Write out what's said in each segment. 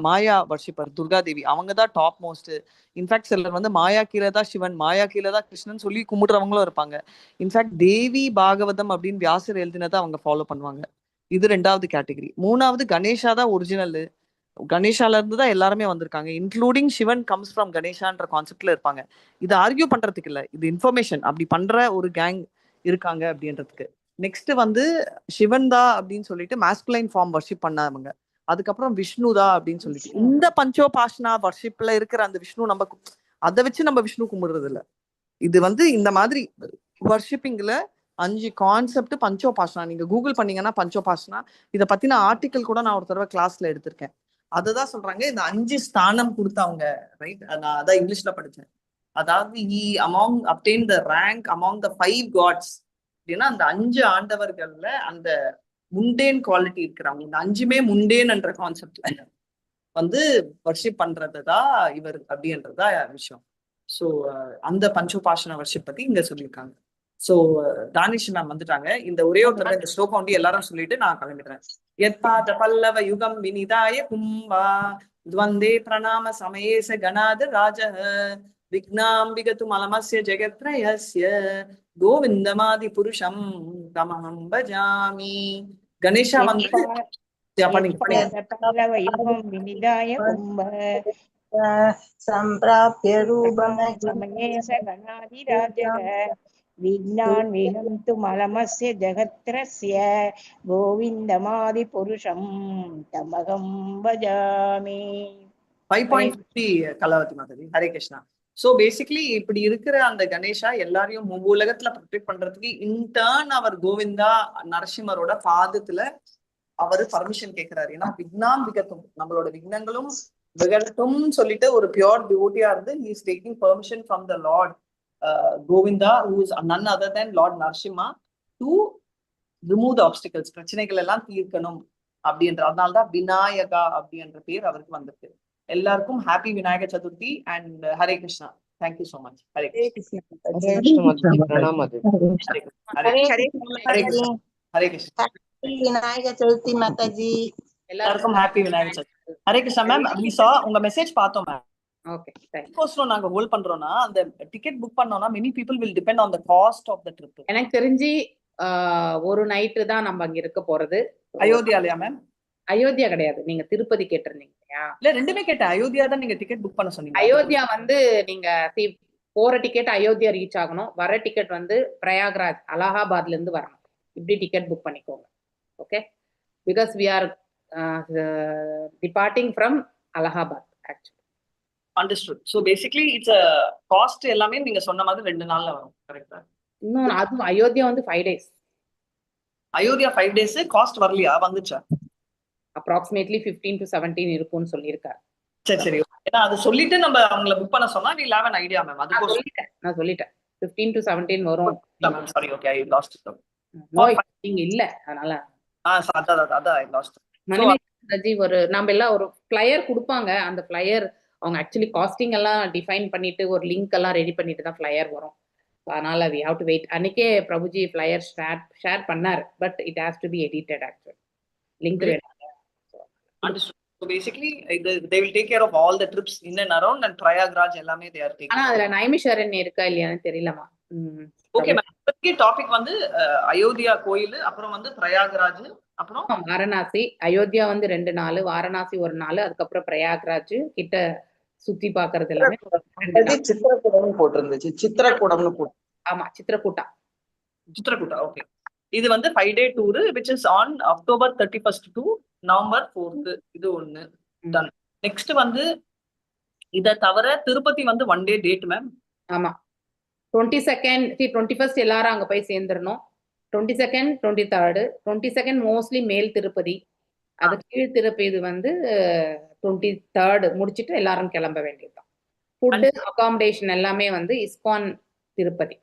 மாயா worshipper Durga Devi அவங்க தான் top most. In fact சிலர் வந்து மாயா கீழே தான் சிவன், மாயா கீழே தான் கிருஷ்ணன் சொல்லி கும்பிடுறவங்களும் இருப்பாங்க. இன்ஃபேக்ட் தேவி பாகவதம் அப்படின்னு வியாசர் எழுதினதை அவங்க ஃபாலோ பண்ணுவாங்க. இது 2வது கேட்டகரி. 3வது கணேஷா தான் ஒரிஜினல். கணேஷால இருந்து தான் எல்லாருமே வந்திருக்காங்க, இன்க்ளூடிங் சிவன் கம்ஸ் ஃப்ரம் கணேஷான்ற கான்செப்ட்ல இருப்பாங்க. இது ஆர்கியூ பண்றதுக்கு இல்ல, இது இன்ஃபர்மேஷன். அப்படி பண்ற ஒரு கேங் இருக்காங்க அப்படின்றதுக்கு. நெக்ஸ்ட் வந்து சிவன் தான் அப்படின்னு சொல்லிட்டு மாஸ்குலைன் ஃபார்ம் வர்ஷிப் பண்ணாங்க. அதுக்கப்புறம் விஷ்ணுதா அப்படின்னு சொல்லிட்டு இந்த பஞ்சோபாசனா வர்ஷிப்ல இருக்கிற அந்த விஷ்ணு நம்ம அதை வச்சு நம்ம விஷ்ணு கும்பிடுறது இல்ல. இது வந்து இந்த மாதிரி வர்ஷிப்பிங்ல 5 கான்செப்ட் பஞ்சோபாசனா. நீங்க கூகுள் பண்ணீங்கன்னா பஞ்சோபாசனா இதை பத்தின ஆர்டிக்கல் கூட நான் ஒரு தடவை கிளாஸ்ல எடுத்திருக்கேன். அததான் சொல்றாங்க, இந்த 5 ஸ்தானம் கொடுத்தவங்க, ரைட்? நான் அதான் இங்கிலீஷ்ல படிச்சேன். அதாவது among obtain the rank among the 5 gods அப்படின்னா அந்த 5 ஆண்டவர்கள்ல அந்த முண்டேன் குவாலிட்டி இருக்கிறவங்க, இந்த 5மே முண்டேன் என்ற கான்செப்ட்ல வந்து வர்ஷிப் பண்றதுதான் இவர் அப்படின்றதா விஷயம். ஸோ அந்த பஞ்சோபாசன வர்ஷிப் பத்தி இங்க சொல்லியிருக்காங்க. ஸோ தானிஷ் மேம் வந்துட்டாங்க. இந்த ஒரே ஒரு தடவை இந்த ஸ்லோகம் வந்து எல்லாரும் சொல்லிட்டு நான் கிளம்பிடுறேன். யத்பாத பல்லவ யுகம் வினிதாய கும்பா துவந்தே பிரணாம சமயேச கணாத ராஜ விக்னாம்பிகது மலமஸ்ய ஜெகத்ரயஸ்ய கோவிந்தமாதி புருஷம் தமஹம் பஜாமி. கணேஷா வந்து सम्प्राप्य विघ्नान् विहन्तु मलमस्य जगत्रस्य गोविन्दमादि पुरुषं तमहं भजामि. 5.50 கலாவதி மாதவி. ஹரே கிருஷ்ணா. ஸோ பேசிக்லி இப்படி இருக்கிற அந்த கணேஷா எல்லாரையும் உலகத்துல ப்ரொடெக்ட் பண்றதுக்கு இன்டர்ன் அவர் கோவிந்தா நரசிம்மரோட பாதத்துல அவரு பர்மிஷன் கேட்கிறாரு. ஏன்னா விக்னாம் விகத்தும், நம்மளோட விக்னங்களும் விகட்டும் சொல்லிட்டு ஒரு பியோர் டிவோட்டியா இருந்து he is taking permission from the Lord Govinda, who is none other than Lord Narasimha, to remove the obstacles. பிரச்சனைகள் எல்லாம் தீர்க்கணும் அப்படின்ற, அதனால்தான் விநாயகா அப்படின்ற பேர் அவருக்கு வந்திருக்கு. எல்லாருக்கும் happy Vinayaka Chaturthi and Hare Krishna. Thank you so much. Hare Krishna. Hare Krishna. Vinayaka Chaturthi Mataji. எல்லாருக்கும் happy Vinayaka Chaturthi. Hare Krishna ma'am. we saw உங்க மெசேஜ் பார்த்தோம் மேம். Okay, thanks. கோஸ்ட்ல நாங்க ஹோல்ட் பண்றோம்னா அந்த டிக்கெட் புக் பண்ணோம்னா many people will depend on the cost of the trip. எனக்கு தெரிஞ்சு ஒரு நைட்டு தான் நம்ம அங்க இருக்க போறது. அயோத்தியாலயா மேம்? அயோத்தியா கிடையாது, நீங்க திருப்பதி கேட்டிருந்தீங்க இல்லையா? இல்ல, ரெண்டுமே கேட்டேன். அயோத்தியா தான் நீங்க டிக்கெட் புக் பண்ண சொன்னீங்க. அயோத்தியா வந்து நீங்க போற டிக்கெட் அயோத்தியா ரீச் ஆகணும், வர டிக்கெட் வந்து பிரயாக்ராஜ் அலகாபாத்ல இருந்து வரணும். இப்படி டிக்கெட் புக் பண்ணிக்கோங்க. Okay, because we are departing from Allahabad actually. Understood. So basically it's cost எல்லாமே நீங்க சொன்ன மாதிரி 2 நாள்ல வரும், கரெக்டா? இன்னும் அதுவும் அயோத்தியா வந்து 5 days. அயோத்தியா 5 days. காஸ்ட் வரலையா? வந்துச்சா? அப்ராக்சிமேட்லி 15 to 17 இருக்கும்னு சொல்லியிருக்காரு. சரி சரி. ஏன்னா அது சொல்லிட்டு நம்ம அவங்கள புக் பண்ண சொன்னா we have an idea ma'am. அது நான் சொல்லிட்டேன் 15 to 17 வரும். Sorry, okay, I lost it. நீங்க இல்ல, அதனால அதான் ஐ லாஸ்ட். மணிமேகலை ஒரு நம்ம எல்லாம் ஒரு ஃபிளையர் கொடுப்பாங்க. அந்த ஃபிளையர் அவங்க ஆக்சுவலி காஸ்டிங் எல்லாம் டிஃபைன் பண்ணிட்டு ஒரு லிங்க் எல்லாம் ரெடி பண்ணிட்டு தான் ஃபிளையர் வரும். அதனால we have to wait. அன்னைக்கே பிரபுஜி ஃபிளையர் ஷேர் பண்ணார், but it has to be edited actually. Link வேணும். So basically they will take care of all the trips in and around and Prayagraj எல்லாமே they are taking. ஆனா அதுல நைமிஷாரண்யம் இருக்கா இல்லையான்னு தெரியலமா. Okay ma'am. இப்போதைக்கு டாபிக் வந்து அயோத்தியா கோயில், அப்புறம் வந்து பிரயாக்ராஜ், அப்புறம் வாரணாசி. அயோத்தியா வந்து 2 நாள், வாரணாசி 1 நாள், அதுக்கப்புறம் பிரயாக்ராஜ் கிட்ட சுத்தி பாக்குறது எல்லாமே. சித்திரக்கூடம் போட்டிருந்துச்சு. சித்திரக்கூடம்னு போட்டு. ஆமா, சித்திரக்கூட்டா. ஓகே. இது வந்து 5 day tour which is on October 31st to November 4th. இது ஒண்ணு டன். நெக்ஸ்ட் வந்து இத தவிர திருப்பதி வந்து 1 day டேட் மேம். ஆமா, 22nd 21st எல்லாரும் அங்க போய் சேர்ந்துடணும். 22nd 23rd 22nd மோஸ்ட்லி மேல் திருப்பதி, அது கீழ் திருப்பதி வந்து 23rd முடிச்சிட்டு எல்லாரும் கிளம்ப வேண்டியதுதான். ஃபுட்டு அகாமடேஷன் எல்லாமே வந்து ISKCON Tirupati.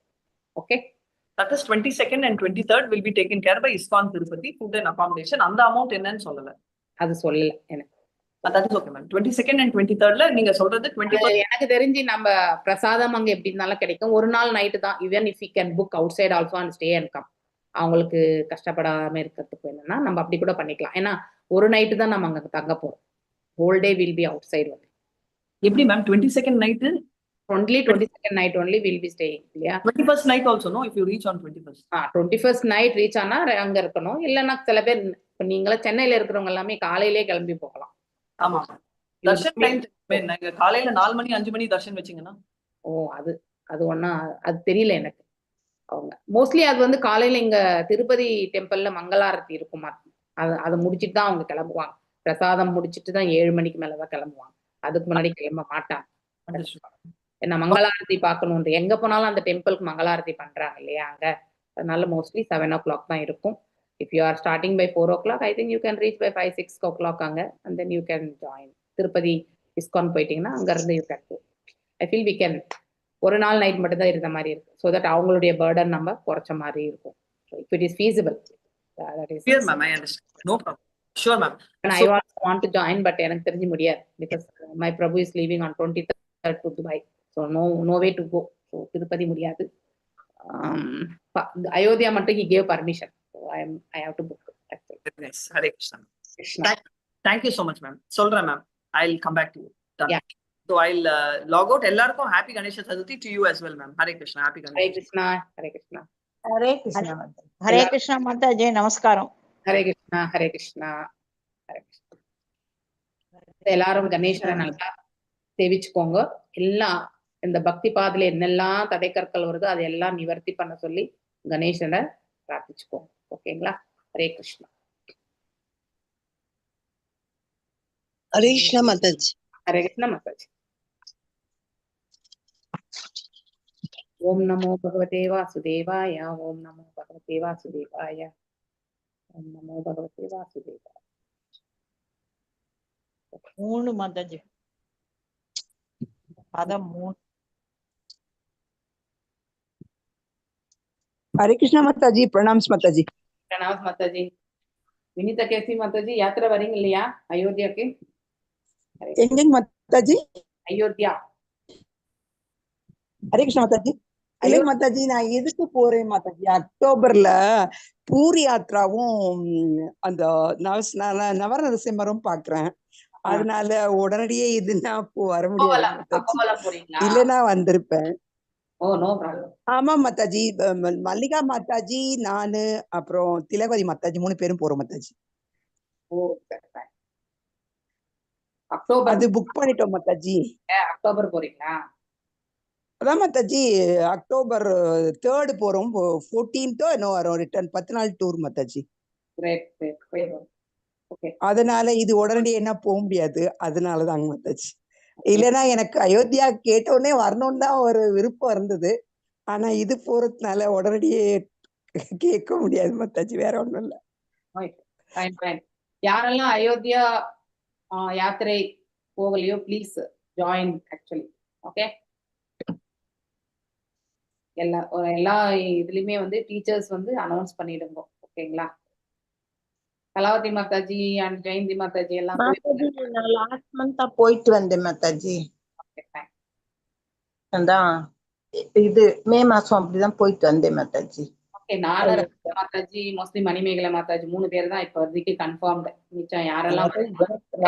Okay, that is 22nd and 23rd will be taken care by ISKCON Tirupati. Food and accommodation அந்த அமௌண்ட் என்னன்னு சொல்லல. அது சொல்லல எனக்கு. that is okay ma'am. 22nd and 23rd ல நீங்க சொல்றது 21st. எனக்கு தெரிஞ்சு நம்ம பிரசாதம் அங்க எப்படி இருந்தாலும் கிடைக்கும். ஒரு நாள் நைட்டு தான். even if we can book outside also and stay and come. அவங்களுக்கு கஷ்டப்படாம இருக்கிறதுக்கு என்னன்னா நம்ம அப்படி கூட பண்ணிக்கலாம். ஏன்னா ஒரு நைட்டு தான் நம்ம அங்க தங்க போறோம். whole day we'll be outside only. எப்படி ma'am 22nd night Only 22nd night only we'll be staying. Yeah. 21st night also, no? If you reach on 21st. 21st night reach ஆனா அங்க இருக்கணும். இல்லைன்னா சில பேர் இப்ப நீங்களா சென்னையில இருக்கிறவங்க எல்லாமே காலையிலேயே கிளம்பி போகலாம். ஆமா. தர்ஷன் டைம் நாங்க காலையில 4 மணி 5 மணி தர்ஷன் வச்சீங்கன்னா அது ஒண்ணா அது தெரியல எனக்கு. அவங்க மோஸ்ட்லி அது வந்து காலையில இங்க திருப்பதி டெம்பிள்ல மங்களாரத்தி இருக்குமா, அதை முடிச்சுட்டு தான் அவங்க கிளம்புவாங்க. பிரசாதம் முடிச்சுட்டு தான் 7 மணிக்கு மேலதான் கிளம்புவாங்க. அதுக்கு முன்னாடி கிளம்ப மாட்டாங்க. ஏன்னா மங்களாரத்தி பார்க்கணும், எங்க போனாலும் அந்த டெம்பிளுக்கு மங்களாரத்தி பண்றாங்க இல்லையா அங்க. அதனால மோஸ்ட்லி 7 o'clock தான் இருக்கும். If you are starting by 4 o'clock, I think you can reach by 5-6 o'clock அங்க, and then you can join. Tirupati ISKCON போயிட்டீங்கன்னா அங்க இருந்து you can go. I feel we can ஒரு நாள் நைட் மட்டும் தான் இருந்த மாதிரி இருக்கு. So that அவங்களுடைய burden நம்ம குறைச்ச மாதிரி இருக்கும். So if it is feasible, that is. Sure ma'am, I understand. No problem. Sure ma'am. And I want to join, but எனக்கு தெரிஞ்சு முடியாது because my Prabhu is leaving on 23rd to Dubai. So no way to go. So Tirupati முடியாது. Ayodhya மட்டும் he gave permission. So I have to book actually. Nice. Hare Krishna. Thank you so much ma'am. சொல்றேன் ma'am. I'll come back to you. Done. Yeah. So I'll log out. எல்லாருக்கும் happy Ganesha Chaturthi to you as well ma'am. Hare Krishna. Happy Ganesha. Hare Krishna. Hare Krishna. Hare Krishna Mataji. Hare Krishna Mataji, நமஸ்காரம். Hare Krishna. Hare Krishna. Hare Krishna. எல்லாரும் கணேசரை நல்லா சேவிச்சுக்கோங்க. எல்லாம் இந்த பக்தி பாதையில என்னெல்லாம் தடைக்கற்கள் வருதோ அதெல்லாம் நிவர்த்தி பண்ண சொல்லி கணேசனை பிரார்த்திச்சுக்கோங்க. ஓகேங்களா? ஹரே கிருஷ்ணா. ஹரே கிருஷ்ணா மாதாஜி. ஹரே கிருஷ்ணா மாதாஜி. ஓம் நமோ பகவதே வாசுதேவாய. ஓம் நமோ பகவதே வாசுதேவாய. ஓம் நமோ பகவதே வாசுதேவாய. 3 மாதாஜி. பதம் 3. हरे कृष्णा माता जी, प्रणाम्स माता जी. प्रणाम माता जी. विनीता कैसी माता जी? यात्रा வரீங்க இல்லையா அயோத்தியாக்கு? எங்கங்க மாதா ஜி? அயோத்தியா. ஹரே கிருஷ்ணா மாதா ஜி. இல்லைங்க மாதா ஜி, நான் எதுக்கு போறேன் மாதா ஜி, அக்டோபர்ல பூரி யாத்ராவும் அந்த நவரசிம்மரும் பாக்குறேன். அதனால உடனடியே இதுனா வர முடியாது. இல்லைன்னா வந்திருப்பேன். Oh no problem. ஆமா மாதாஜி, மல்லிகா மாதாஜி, நானு அப்புறம் திலகவதி மாதாஜி 3 பேரும் போறோம் மாதாஜி. ஓ அக்டோபர் அது புக் பண்ணிட்டோம் மாதாஜி. அக்டோபர் போறீங்களா? அதான் மாதாஜி, அக்டோபர் 3rd போறோம். 14th இன்னும் வரும் ரிட்டர்ன். 10 நாள் டூர் மாதாஜி. அதனால இது உடனடியே என்ன போக முடியாது. அதனாலதாங்க மாதாஜி. இல்லைன்னா எனக்கு அயோத்தியா கேட்ட உடனே வரணும்னு தான் ஒரு விருப்பம் இருந்தது. ஆனா இது போறதுனால உடனடியே கேட்க முடியாது மாதாஜி. வேற ஒண்ணும் இல்ல. யாரெல்லாம் அயோத்தியா யாத்திரை போகலையோ ப்ளீஸ் ஜாயின் ஆக்சுவலி. ஓகே, எல்லா இதுலயுமே வந்து டீச்சர்ஸ் வந்து அனௌன்ஸ் பண்ணிடுங்க. ஓகேங்களா? கலாவதி மாதாஜி அண்ட் ஜெயந்தி மாதாஜி எல்லாம் நான் லாஸ்ட் மந்த் போயிட்டு வந்தேன் மாதாஜி. அதான் இது மே மாசம் அப்படிதான் போயிட்டு வந்தேன் மாதாஜி. ஓகே, நானும் மாதாஜி மோஸ்ட்லி மணிமேகலை மாதாஜி 3 பேர் தான் இப்ப வரைக்கும் கன்ஃபார்ம்டு. மிச்சம் யாரெல்லாம்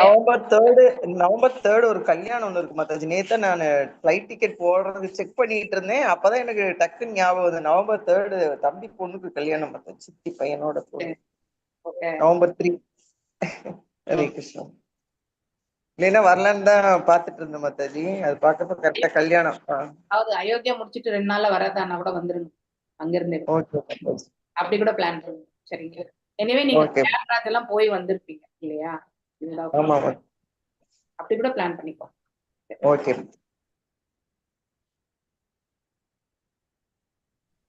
நவம்பர் 3rd ஒரு கல்யாணம் ஒண்ணு இருக்கு மாதாஜி. நேத்து நான் ஃபிளைட் டிக்கெட் போடுறது செக் பண்ணிட்டு இருந்தேன். அப்பதான் எனக்கு டக்குன்னு ஞாபகம் வருது. நவம்பர் 3rd தம்பி பொண்ணுக்கு கல்யாணம் மாதாஜி, சித்தி பையனோட பொண்ணு. நவம்பர் 3. ஹரே கிருஷ்ணா. இல்லைன்னா வரலான்னு தான் பாத்துட்டு இருந்தேன் மாதாஜி. அது பார்க்கப்ப கரெக்டா கல்யாணம். அதாவது அயோத்தியா முடிச்சிட்டு 2 நாள்ல வரதானா கூட வந்துருங்க அங்க இருந்து. அப்படி கூட பிளான் பண்ணுங்க. சரிங்க. எனவே நீங்க கேரளாக்கு எல்லாம் போய் வந்திருப்பீங்க இல்லையா? அப்படி கூட பிளான் பண்ணிக்கோ. ஓகே.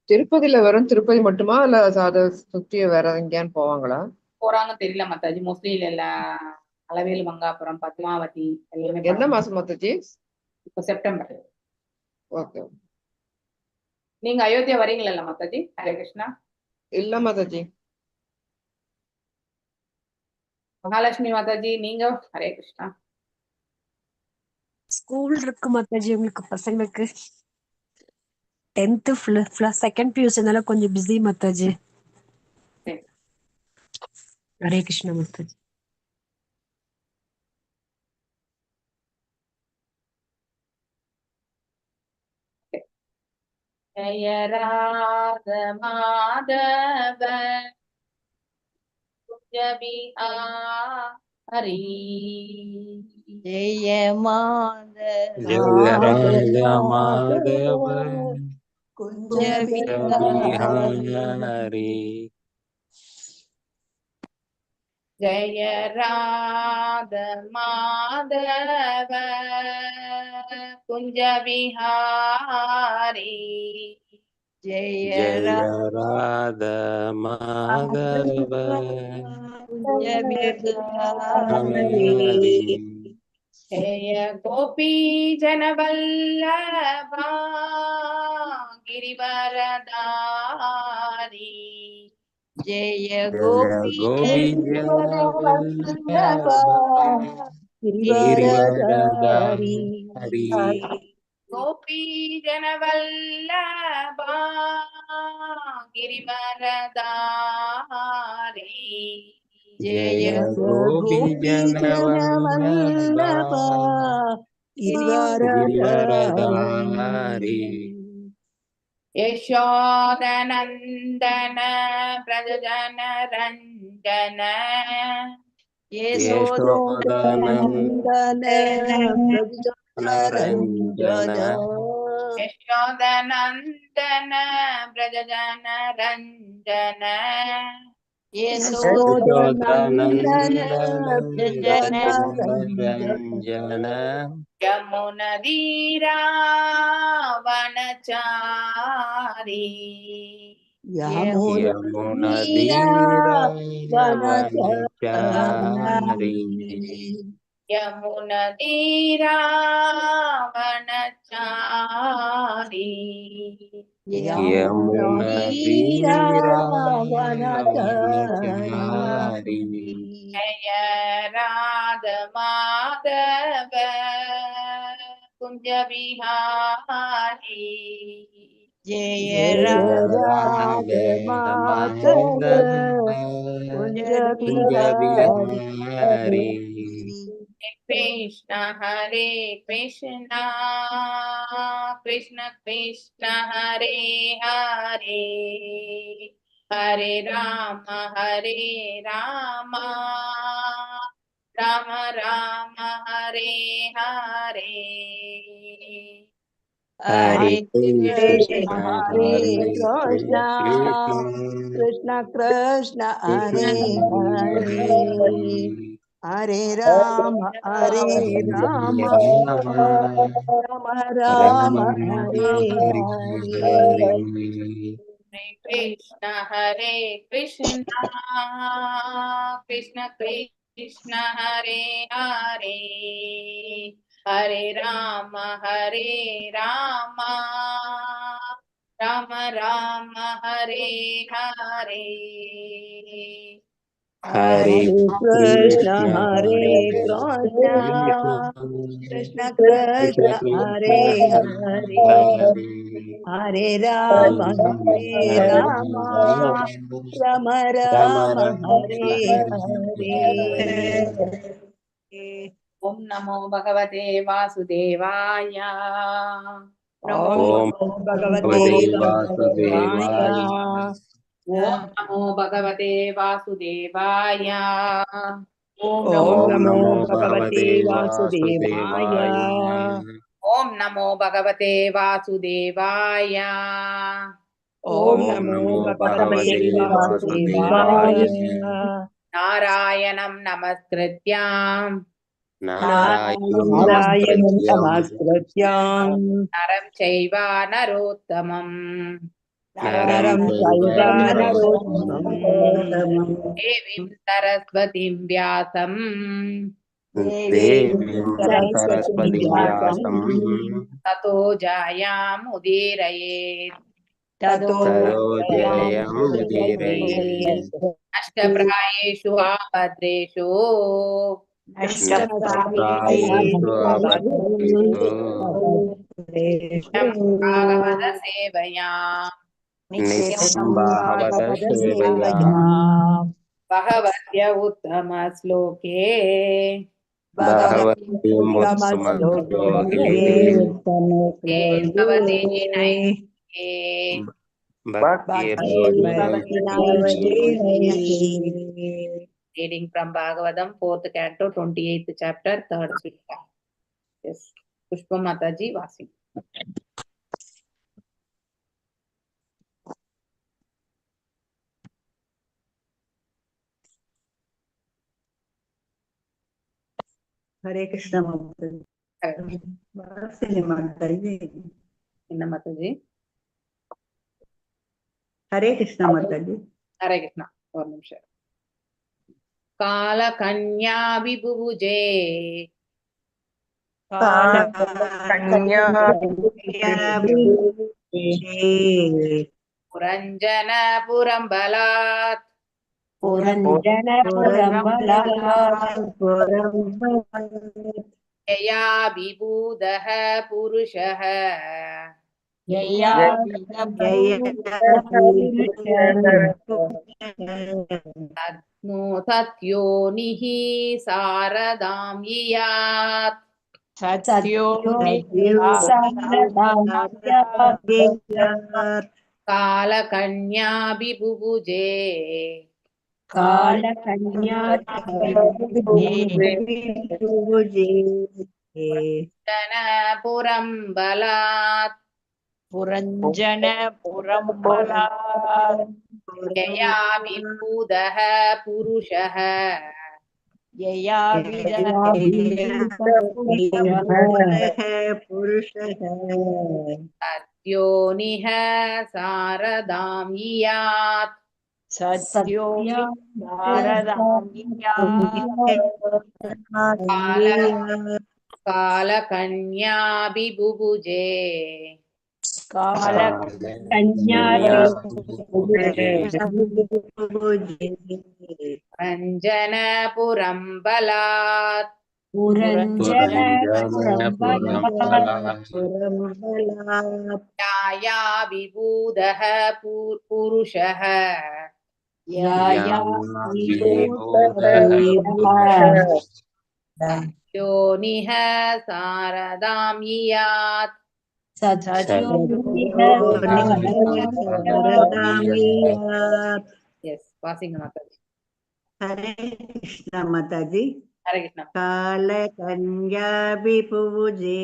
திருப்பதியில வெறும் திருப்பதி மட்டுமா இல்ல அதை சுத்தி வேற எங்கேயான்னு போவாங்களா? போறாங்க தெரியல மாதாஜி. மோஸ்ட்லி இல்ல அளவேலு மங்காபுரம், பத்மாவதி எல்லாமே. எந்த மாசம் மாதாஜி? இப்போ செப்டம்பர். ஓகே. நீங்க அயோத்தியா வரீங்களா மாதாஜி? ஹரே கிருஷ்ணா. இல்ல மாதாஜி. மகாலட்சுமி மாதாஜி நீங்க? ஹரே கிருஷ்ணா. ஸ்கூல் இருக்கு மாதாஜி உங்களுக்கு பசங்களுக்கு. 10th 2nd PUCனால கொஞ்சம் பிஸி மாதாஜி. ஹரே கிருஷ்ணா மாதாஜி. ஜய ராத மாதவ குஞ்ச விஹாரி ஜெய மாதவ ஜய ராஜா மாதவ குஞ்ச விஹாரி ஜய ராத மாதவ குஞ்ச விஹாரி ஜெய ஜய ராத மாதவ குஞ்ச ஹரி ஜய கோபி ஜனவல்லபா கிரிவரதாரி ஜெய ஜய கோபி கோபி வல்லபா கிரிவரதாரி கோபி ஜனவல்லபா கிரிவரதாரி ஜெய கோபி ஜனவல்லபா கிரிவரதாரி யசோதநந்தன பிரஜன ரஞ்சன யசோதநந்தன பிரஜனரஞ்சன யசோதநந்தன பிரஜன ரஞ்சன யசோதநந்தன பிரஜனரஞ்சன ரஞ்சன யமுனதீராவனச்சாரி யமுனதீராவனச்சாரி யமுனதீராவனச்சாரி யமுனதீராவனச்சாரி ஜய ராத மாதவ குஞ்ச விஹாரி ஜெய ராத மாதவ குஞ்ச குஞ்ச விஹாரி कृष्ण हरे कृष्ण कृष्ण कृष्ण हरे हरे हरे राम राम राम हरे हरे हरे कृष्ण हरे कृष्ण कृष्ण कृष्ण कृष्ण हरे हरे हरे राम राम राम हरे हरे कृष्ण हरे कृष्ण कृष्ण कृष्ण हरे हरे हरे राम राम राम हरे हरे हरे कृष्ण कृष्ण हरे कृष्ण कृष्ण कृष्ण हरे हरे हरे राम राम राम हरे हरे ओम नमो भगवते वासुदेवाय ओम भगवते वासुदेवाय ओम नमो भगवते वासुदेवाय ओम नमो भगवते वासुदेवाय ओम नमो भगवते वासुदेवाय ओम नमो भगवते वासुदेवाय नारायणं नमस्कृत्यां नारायणं नमस्कृत्यां नरं चैव नरोत्तमं नरं चैव नरोत्तमं देवीं सरस्वतीं व्यासं देवीं सरस्वतीं व्यासं ततो जायामुदीरयेत् ततो जयमुदीरयेत् अष्टप्रायेषु आपद्रेषु नष्टप्रायेषु आपद्रेषु भागवत सेवया नित्यं भागवत सेवया भगवत्य उत्तम श्लोके भगवतीं उत्तमश्लोके भवते Reading from Bhagavatam, 4th canto, 28th chapter, 3rd sloka. Yes. Pushpa Mataji, Vasi. Hare Krishna Mataji. Mataji. Inna Mataji. Hare Krishna Mataji. Hare Krishna. One nimsham. Kala Kanya Vibhuje. Puranjana Purambalat. Yaya Vibhudaha Purushaha. No Satyonihi Saradam Yiyat. Kala Kanya Vibhuje. Puranjana Purambalat. Yaya Vibhudaha Purushaha. Satyoniha Saradam Yiyat. Kala Kanya Vibhuje. Puranjana Purambalat. Yaya Vibhudaha Purushaha. Satyoniha Saradam Yiyat. Yes, passing Mataji. Hare Krishna Mataji. Hare Krishna. Kala Kanya Vibhuje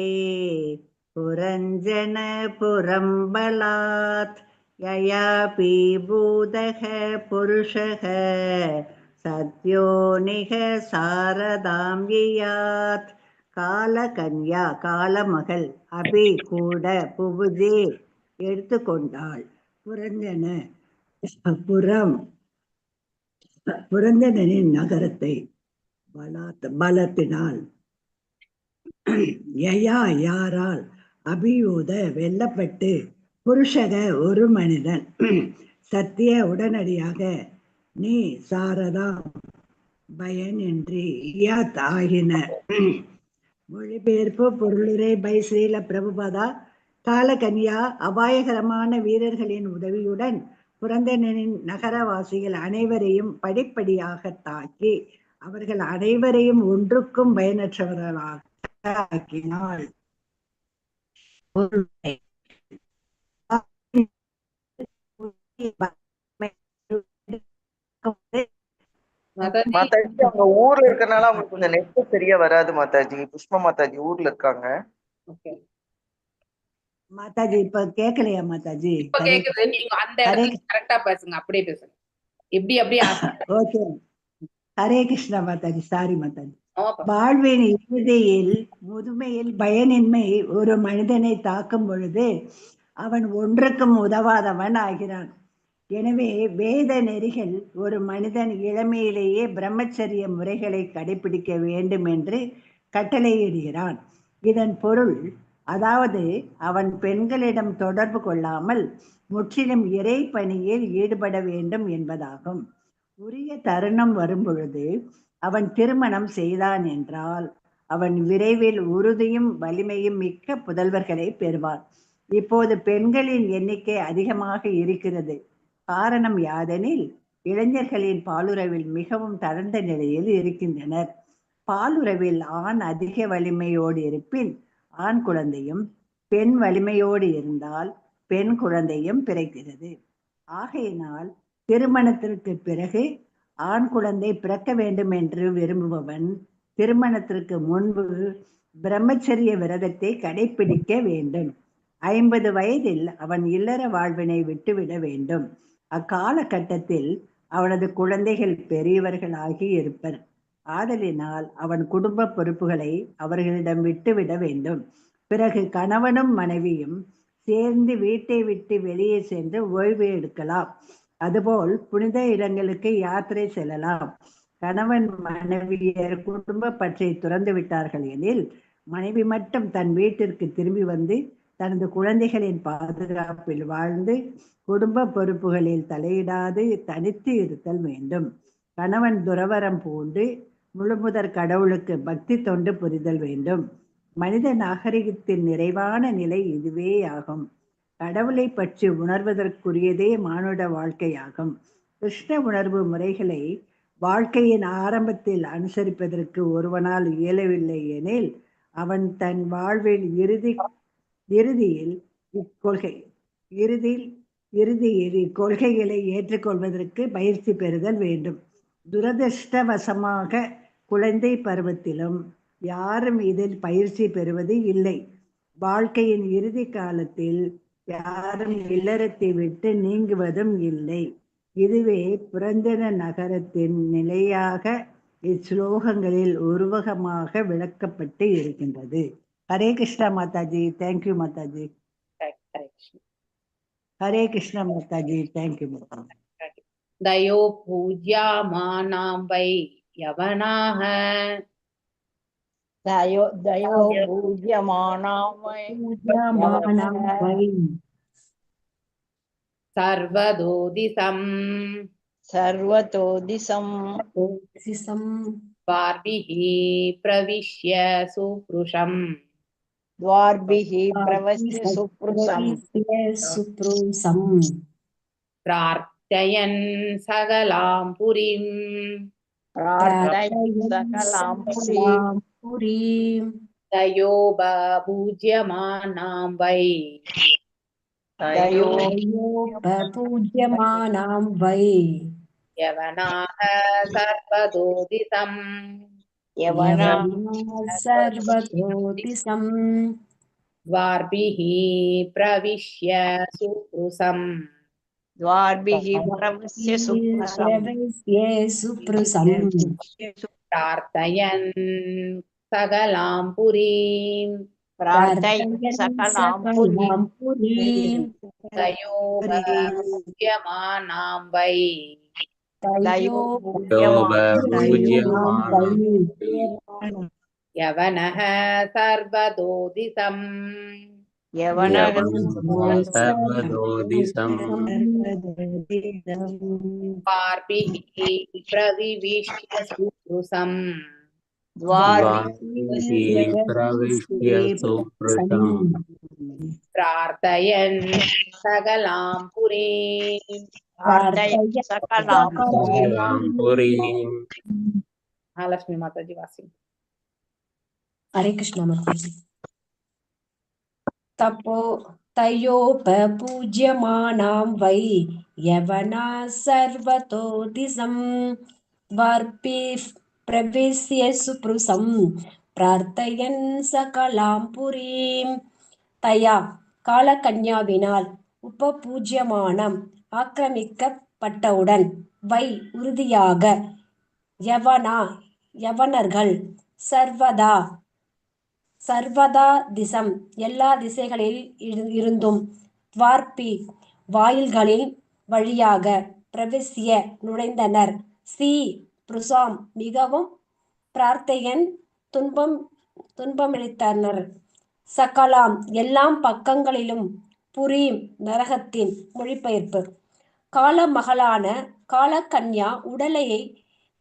Puranjana Purambalat Yaya Vibhudaha Purushaha Satyoniha Saradam Yiyat. கால கன்யா காலமகள் அபி கூட புபுஜே எடுத்துக்கொண்டாள். புரந்தனின் நகரத்தை பலத்தினால் யயா யாரால் அபியூத வெல்லப்பட்டு புருஷக ஒரு மனிதன் சத்திய உடனடியாக நீ சாரதா பயனின்றி இயாத் ஆகின. மொழிபெயர்ப்பு பொருளுரை பை ஸ்ரீல பிரபுபாதா. காலகன்யா அபாயகரமான வீரர்களின் உதவியுடன் புரந்தனின் நகரவாசிகள் அனைவரையும் படிப்படியாக தாக்கி அவர்கள் அனைவரையும் ஒன்றுக்கும் பயனற்றவர்களாக ஆக்கினாள். மாதாஜி அவங்க ஊர்ல இருக்கனால அவங்களுக்கு கொஞ்சம் நெட் சரியா வராது மாதாஜி. புஷ்பா மாதாஜி ஊர்ல இருக்காங்க. மாதாஜி இப்ப கேக்கலையா மாதாஜி? இப்ப கேக்குது. நீங்க அந்த இடத்துல கரெக்டா பேசுங்க. அப்படியே பேசுங்க. எப்படி ஓகே. ஹரே கிருஷ்ணா மாதாஜி. சாரி மாதாஜி. வாழ்வின் இறுதியில் முதுமையில் பயனின்மை ஒரு மனிதனை தாக்கும் பொழுது அவன் ஒன்றுக்கும் உதவாதவன் ஆகிறான். எனவே வேத நெறிகள் ஒரு மனிதன் இளமையிலேயே பிரம்மச்சரிய முறைகளை கடைபிடிக்க வேண்டும் என்று கட்டளையிடுகிறான். இதன் பொருள் அதாவது அவன் பெண்களிடம் தொடர்பு கொள்ளாமல் முற்றிலும் இறை பணியில் ஈடுபட வேண்டும் என்பதாகும். உரிய தருணம் வரும் பொழுது அவன் திருமணம் செய்தான் என்றால் அவன் விரைவில் உறுதியும் வலிமையும் மிக்க புதல்வர்களை பெறுவான். இப்போது பெண்களின் எண்ணிக்கை அதிகமாக இருக்கிறது. காரணம் யாதெனில் இளைஞர்களின் பாலுறவில் மிகவும் தளர்ந்த நிலையில் இருக்கின்றனர். பாலுறவில் ஆண் அதிக வலிமையோடு இருப்பின் ஆண் குழந்தையும், பெண் வலிமையோடு இருந்தால் பெண் குழந்தையும் பிறக்கிறது. ஆகையினால் திருமணத்திற்கு பிறகு ஆண் குழந்தை பிறக்க வேண்டும் என்று விரும்புபவன் திருமணத்திற்கு முன்பு பிரம்மச்சரிய விரதத்தை கடைபிடிக்க வேண்டும். 50 வயதில் அவன் இல்லற வாழ்வினை விட்டுவிட வேண்டும். அக்காலகட்டத்தில் அவனது குழந்தைகள் பெரியவர்களாகி இருப்பர். ஆதலினால் அவன் குடும்ப பொறுப்புகளை அவர்களிடம் விட்டுவிட வேண்டும். பிறகு கணவனும் மனைவியும் சேர்ந்து வீட்டை விட்டு வெளியே சென்று ஓய்வு எடுக்கலாம். அதுபோல் புனித இடங்களுக்கு யாத்திரை செல்லலாம். கணவன் மனைவியர் குடும்ப பற்றை துறந்து விட்டார்கள் எனில் மனைவி மட்டும் தன் வீட்டிற்கு திரும்பி வந்து தனது குழந்தைகளின் பாதுகாப்பில் வாழ்ந்து குடும்ப பொறுப்புகளில் தலையிடாது தனித்து இருத்தல் வேண்டும். கணவன் துறவரம் பூண்டு முழுமுதற் கடவுளுக்கு பக்தி தொண்டு புரிதல் வேண்டும். மனித நாகரிகத்தின் நிறைவான நிலை இதுவே ஆகும். கடவுளை பற்றி உணர்வதற்குரியதே மானுட வாழ்க்கையாகும். கிருஷ்ண உணர்வு முறைகளை வாழ்க்கையின் ஆரம்பத்தில் அனுசரிப்பதற்கு ஒருவனால் இயலவில்லை எனில் அவன் தன் வாழ்வில் இறுதியில் இக்கொள்கைகளை ஏற்றுக்கொள்வதற்கு பயிற்சி பெறுதல் வேண்டும். துரதிருஷ்டவசமாக குழந்தை பருவத்திலும் யாரும் இதில் பயிற்சி பெறுவது இல்லை. வாழ்க்கையின் இறுதி காலத்தில் யாரும் இல்லறத்தை விட்டு நீங்குவதும் இல்லை. இதுவே புரந்தன நகரத்தின் நிலையாக இஸ்லோகங்களில் உருவகமாக விளக்கப்பட்டு இருக்கின்றது. ஹரே கிருஷ்ணா மாதாஜி. தேங்க்யூ மாதாஜி. ஹரே கிருஷ்ணா மாதாஜி. தேங்க்யூ மாதாஜி. தயோ பூஜ்யமானாம் வை யவனாக தயோ பூஜ்யமானாம் வை சர்வதோதிசம் பார்பிஹ பிரவிஷ்ய சுப்ருஷம் பிரார்த்தயன் சகலாம் புரிம் தயோப பூஜ்யமானாம் வை யவனாக சர்வதோதிசம் द्वार्भिः प्रविश्य सुप्रुसम् प्रार्थयन् सकलां पुरीं तयोपपूज्यमानां वै यवनः सर्वदोदिसम् पार्भिः प्रविविश्य सुप्रुसम् प्रार्थयन् सकलां पुरीं महालक्ष्मी माता जी वासी. हरे कृष्ण माताजी. तपो तयोपपूज्यमानां वै यवना सर्वतो दिशं द्वार्भिः प्रविश्य सुप्रुसं प्रार्थयन् सकलां पुरीं. தயா காலகன்யாவினால் உபபூஜ்யமானம் ஆக்கிரமிக்கப்பட்டவுடன் வை உறுதியாக யவனர்கள் சர்வதா திசம் எல்லா திசைகளில் இருந்தும் துவார்பி வாயில்களின் வழியாக பிரவிசிய நுழைந்தனர். புருஷாம் மிகவும் பிரார்த்தையன் துன்பமளித்தனர். சகலாம் எல்லா பக்கங்களிலும் புரீம் நரகத்தின் மொழிபெயர்ப்பு. காலமகளான காலகன்யா உடலையை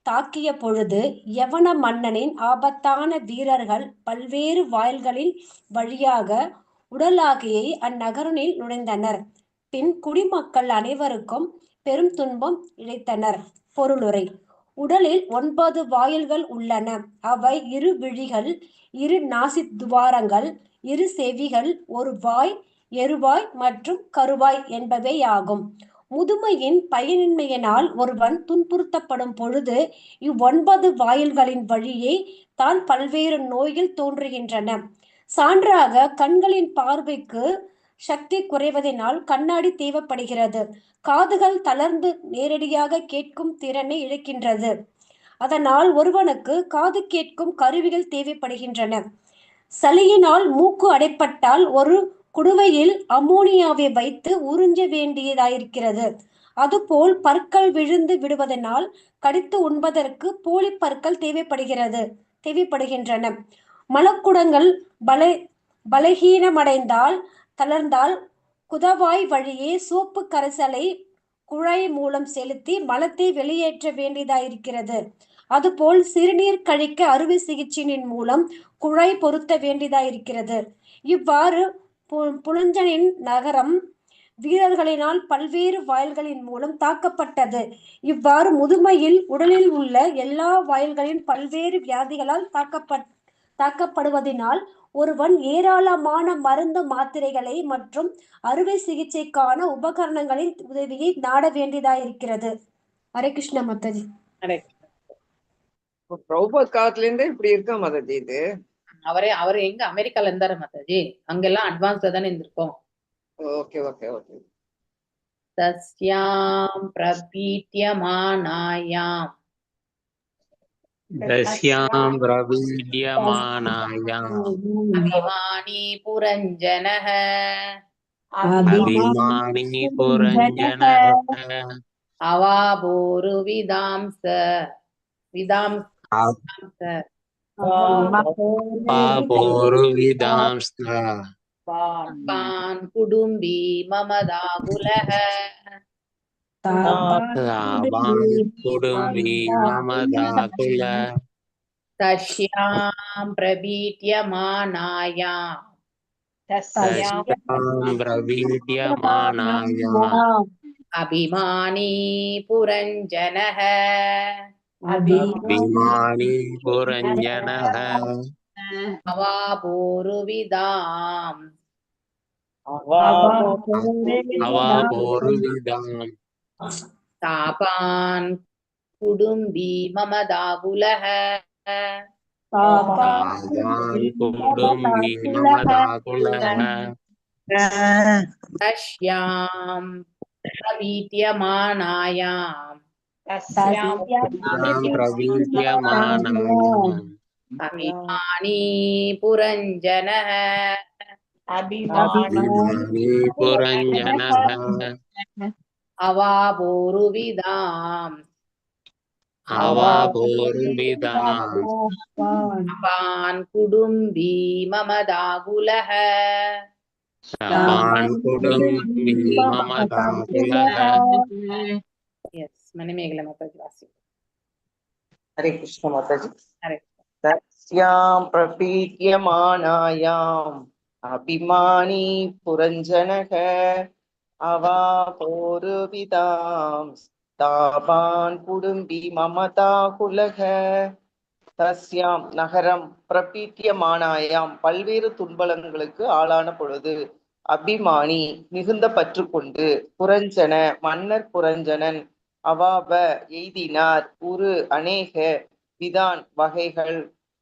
தாக்கிய பொழுது யவன மன்னனின் ஆபத்தான வீரர்கள் பல்வேறு வாயில்களின் வழியாக உடலாகியை அந்நகரில் நுழைந்தனர். பின் குடிமக்கள் அனைவருக்கும் பெரும் துன்பம் இழைத்தனர். பொருளுரை. உடலில் 9 வாயில்கள் உள்ளன. அவை 2 விழிகள், 2 நாசித்துவாரங்கள், 2 செவிகள், 1 வாய், எருவாய் மற்றும் கருவாய் என்பவையாகும். முதுமையின் பயனின்மையினால் ஒருவன் துன்புறுத்தப்படும் பொழுது இவ்9 வாயில்களின் வழியே தான் பல்வேறு நோய்கள் தோன்றுகின்றன. சான்றாக கண்களின் பார்வைக்கு சக்தி குறைவதனால் கண்ணாடி தேவைப்படுகிறது. காதுகள் தளர்ந்து நேரடியாக கேட்கும் திறனை இழக்கின்றது. அதனால் ஒருவனுக்கு காது கேட்கும் கருவிகள் தேவைப்படுகின்றன. சளியினால் மூக்கு அடைப்பட்டால் ஒரு குடுவையில் அமோனியாவை வைத்து உறிஞ்ச வேண்டியதாயிருக்கிறது. அதுபோல் பற்கள் விழுந்து விடுவதனால் கடித்து உண்பதற்கு போலி பற்கள் தேவைப்படுகின்றன. மலக்குடங்கள் பலகீனமடைந்தால் தளர்ந்தால் குதவாய் வழியே சோப்பு கரைசலை குழாய் மூலம் செலுத்தி மலத்தை வெளியேற்ற வேண்டியதாயிருக்கிறது. அதுபோல் சிறுநீர் கழிக்க அறுவை சிகிச்சையின் மூலம் குழாய் பொருத்த வேண்டியதாயிருக்கிறது. இவ்வாறு புலஞ்சனின் நகரம் வீரர்களினால் பல்வேறு வாயில்களின் மூலம் தாக்கப்பட்டது. இவ்வாறு முதுமையில் உடலில் உள்ள எல்லா வாயில்களின் பல்வேறு வியாதிகளால் தாக்கப்படுவதனால் ஒருவன் ஏராளமான மருந்து மாத்திரைகளை மற்றும் அறுவை சிகிச்சைக்கான உபகரணங்களின் உதவியை நாட வேண்டியதாயிருக்கிறது. ஹரே கிருஷ்ண மாதாஜி. பிரபுபாத் காலத்துல இருந்தே இப்படி இருக்கா மாதாஜி இது? அவரு எங்க அமெரிக்கால இருந்தாரு மாதாஜி, அங்கெல்லாம் அட்வான்ஸ்ல தானே இருந்திருக்கோம். Okay okay okay. தஸ்யாம் பிரபீட்யமானாயாம் தஸ்யாம் பிரவித்யமானாயாம் அபிமானி புரஞ்சனஹ அபிமானி புரஞ்சனஹ அவாபோரு விதாம்ச பாபோரு விதாம்ச பான் குடும்பி மமதாகுலஹ தாபான் குடும்பி மமதாகுல தஸ்யாம் பிரபீட்யமானாயாம் தஸ்யாம் பிரவித்யமானாயாம் அபிமானி புரஞ்சனஹ அபிமானி புரஞ்சனஹ அவாபோரு விதாம் தாபான் குடும்பி மமதாகுலஹ தஸ்யாம் பிரபீட்யமானாயாம் அபிமானி புரஞ்சனஹ அவாபோரு விதாம் பான் குடும்பி மமதாகுலஹ மணிமேகலை மாதாஜி வாசி. ஹரே கிருஷ்ண மாதாஜி. ஹரே தஸ்யாம் பிரபீட்யமானாயாம் அபிமானி புரஞ்சனக அவாபோரு விதாம் தாபான் குடும்பி மமதாகுலக. தஸ்யாம் நகரம் பிரபீட்யமானாயாம் பல்வேறு துன்பலங்களுக்கு ஆளான பொழுது அபிமானி மிகுந்த பற்று கொண்டு புரஞ்சன மன்னர் புரஞ்சனன் அவாப எய்தினார் உரு அநேக விதான் வகைகள்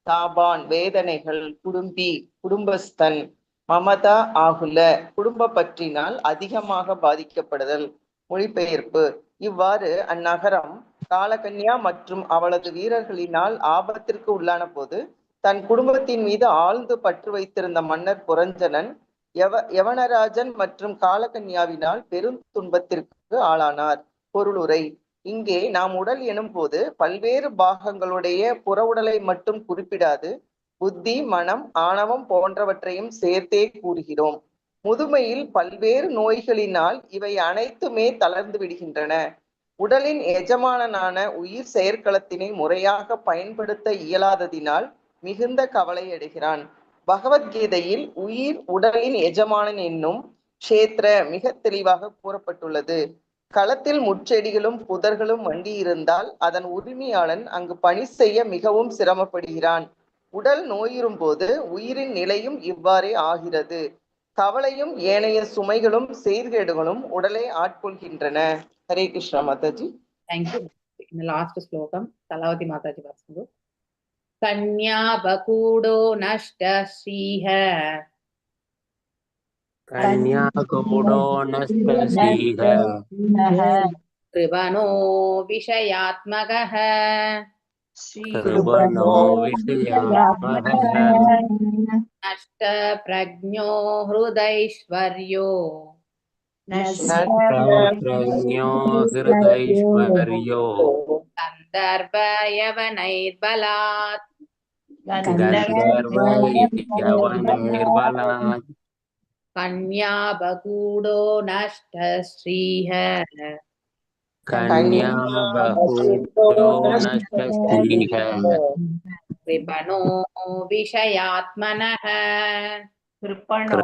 தாபான் வேதனைகள் குடும்பி குடும்பஸ்தன் மமதா ஆகுல குடும்ப பற்றினால் அதிகமாக பாதிக்கப்படுதல். மொழிபெயர்ப்பு: இவ்வாறு அந்நகரம் காலகன்யா மற்றும் அவளது வீரர்களினால் ஆபத்திற்கு உள்ளான போது தன் குடும்பத்தின் மீது ஆழ்ந்து பற்று வைத்திருந்த மன்னர் புரஞ்சனன் யவனராஜன் மற்றும் காலகன்யாவினால் பெரும் துன்பத்திற்கு ஆளானார். பொருளுரை: இங்கே நாம் உடல் எனும் போது பல்வேறு பாகங்களுடைய புற உடலை மட்டும் குறிப்பிடாது புத்தி, மனம், ஆணவம் போன்றவற்றையும் சேர்த்தே கூறுகிறோம். முதுமையில் பல்வேறு நோய்களினால் இவை அனைத்துமே தளர்ந்து விடுகின்றன. உடலின் எஜமானனான உயிர் செயற்களத்தினை முறையாக பயன்படுத்த இயலாததினால் மிகுந்த கவலை அடைகிறான். பகவத்கீதையில் உயிர் உடலின் எஜமானன் என்னும் க்ஷேத்திர மிக தெளிவாக கூறப்பட்டுள்ளது. களத்தில் முட்செடிகளும் புதர்களும் மண்டி இருந்தால் அதன் உரிமையாளன் அங்கு பணி செய்ய மிகவும் சிரமப்படுகிறான். உடல் நோயுறும் போது உயிரின் நிலையும் இவ்வாறே ஆகிறது. கவலையும் ஏனைய சுமைகளும் செயற்கேடுகளும் உடலை ஆட்கொள்கின்றன. ஹரே கிருஷ்ணா மாதாஜி. தேங்க்யூ. இந்த லாஸ்ட் ஸ்லோகம் கலாவதி மாதாஜி வாசிங்க. கன்யா பகூடோ நஷ்ட ஸ்ரீஹ கன்யாகுடோ நஷ்டஸ்ரீஹ கிருபணோ விஷயாத்மகः கிருபணோ விஷயாத்மகः நஷ்ட பிரஜ்ஞோ ஹ்ருதைஸ்வர்யோ பிரஜ்ஞோ ஹிருதைஸ்வர்யோ கந்தர்வ யவனைர்பலாத் கந்தர்வ யவனைர்பலாத் கன்யா பகூடோ நஷ்ட ஸ்ரீஹ கன்யா பகூடோ நஷ்டஸ்ரீஹ கிருபணோ விஷயாத்மனः கிருபணோ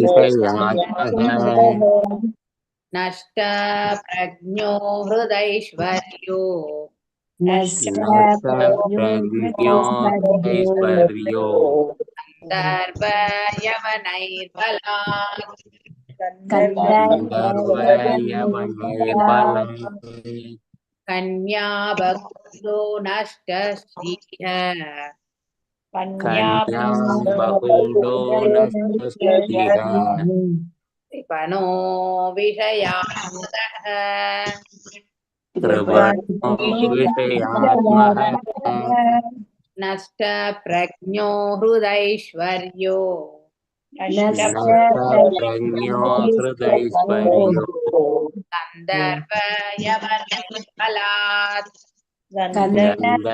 விஷயாத்மகः நஷ்ட பிரஜ்ஞோ ஹ்ருதைஸ்வர்யோ நஷ்ட பிரஜ்ஞோ ஹ்ருதைஸ்வர்யோ கந்தர்வ யவனைர்பலாத் கந்தர்வ யவனைர்பலாத் கன்யா பகூடோ நஷ்ட ஸ்ரீஹ கன்யா பகூடோ நஷ்டஸ்ரீஹ கிருபணோ விஷயாத்மகः கிருபணோ விஷயாத்மகः நஷ்ட பிரஜ்ஞோ ஹ்ருதைஸ்வர்யோ நஷ்ட பிரஜ்ஞோ ஹ்ருதைஸ்வர்யோ கந்தர்வ யவனைர்பலாத் கந்தர்வ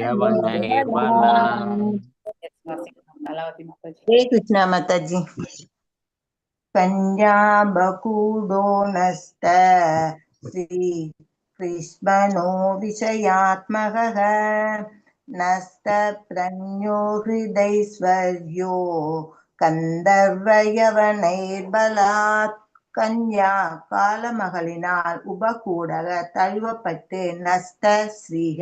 யவனைர்பலாத். கலாவதி மாதாஜி. ஹரே கிருஷ்ணா மாதாஜி. கன்யா பகூடோ நஸ்த ஸ்ரீ கிருஷ்ணோ விஷயாத்மகः நஸ்த பிரஜ்ஞோ ஹ்ருதைஸ்வர்யோ கந்தர்வ யவனைர்பலாத். கன்யா காலமகளினால் உபகூடக தழுவப்பட்டு நஸ்த ஸ்ரீக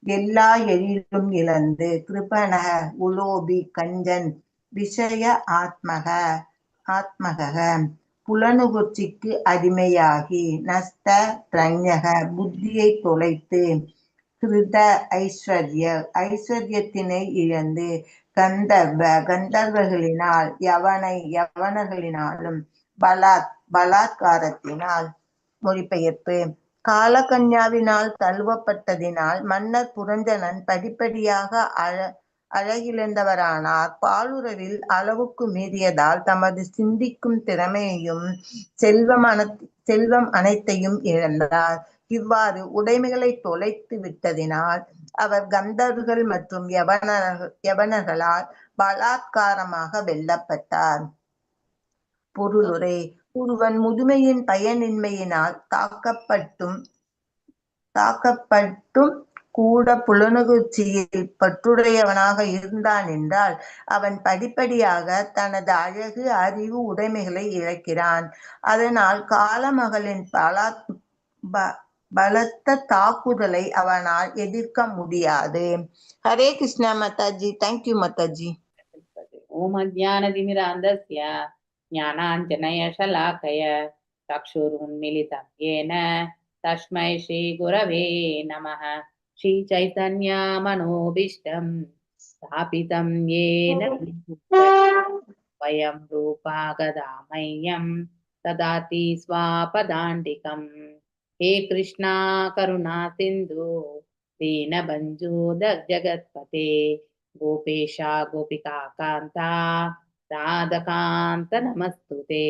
எல்லா எழிலும் இழந்து கிருபணக உலோபி கஞ்சன் விஷய ஆத்மக புலனுகுச்சிக்கு அடிமையாகி நஸ்த பிரஞக புத்தியை தொலைத்து கிருத ஐஸ்வர்யத்தினை இழந்து கந்தர்வர்களினால் யவனர்களினாலும் பலாத்காரத்தினால் மொழிபெயர்ப்பு. காலகன்யாவினால் தழுவப்பட்டதினால் மன்னர் புரஞ்சனன் படிப்படியாக அழகிழந்தவரானார். பாலுறவில் அளவுக்கு மீறியதால் தமது சிந்திக்கும் திறமையையும் செல்வம் அனைத்தையும் இழந்தார். இவ்வாறு உடைமைகளை தொலைத்து விட்டதினால் அவர் கந்தர்கள் மற்றும் யவனர்களால் பலாத்காரமாக வெல்லப்பட்டார். பொருளுரை. ஒருவன் முதுமையின் பயனின்மையினால் தாக்கப்பட்டும் கூட புலனுணர்ச்சியில் பற்றுடையவனாக இருந்தான் என்றால் அவன் படிப்படியாக தனது அழகு, அறிவு, உடைமைகளை இழக்கிறான். அதனால் காலமகளின் பலத்த தாக்குதலை அவனால் எதிர்க்க முடியாது. ஹரே கிருஷ்ணா மாதாஜி. தேங்க்யூ மாதாஜி. ஓம் அஜ்ஞானதிமிராந்தஸ்ய ஞானாஞ்சனயசலாக்கய சக்ஷுருன்மிலிதம் ஏன தஸ்மை ஸ்ரீ குரவே நமः. ஸ்ரீ சைதன்ய மனோபீஷ்டம் ஸ்தாபிதம் ஏன வயம் ரூபா கதாமயம் ததாதி ஸ்வாபதாண்டிகம். ஹே கிருஷ்ணா கருணா சிந்து தீனபஞ்சு ஜகத்பதே கோபேஷா கோபிகா காந்தா ராதகாந்த நமஸ்துதே.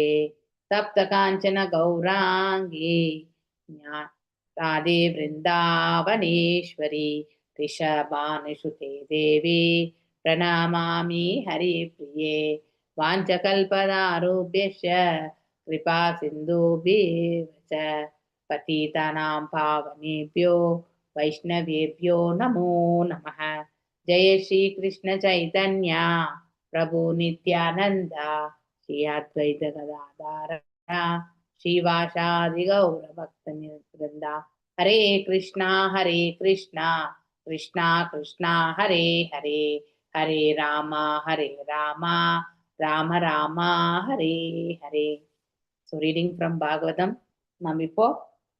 சப்த காஞ்சன கௌராங்கி ராதே விருந்தாவனேஸ்வரி ரிஷபானுசுதே தேவி பிரணமாமி ஹரிப்ரியே. வாஞ்சகல்பதாருभ्यश्च கிருபா சிந்துभ्यश्च பதிதானாம் பாவனேभ्यो வைஷ்ணவேभ्यो நமோ நமः. ஜெய ஸ்ரீ கிருஷ்ண சைதன்ய பிரபு நித்யானந்த ஸ்ரீ அத்வைத கதாதார ஸ்ரீவாசாதி கௌர பக்த நிருந்தா. Hare Krishna Krishna Krishna Hare Hare Hare Rama Rama Rama Hare Hare. So reading from Bhagavatam. நாம் இப்போ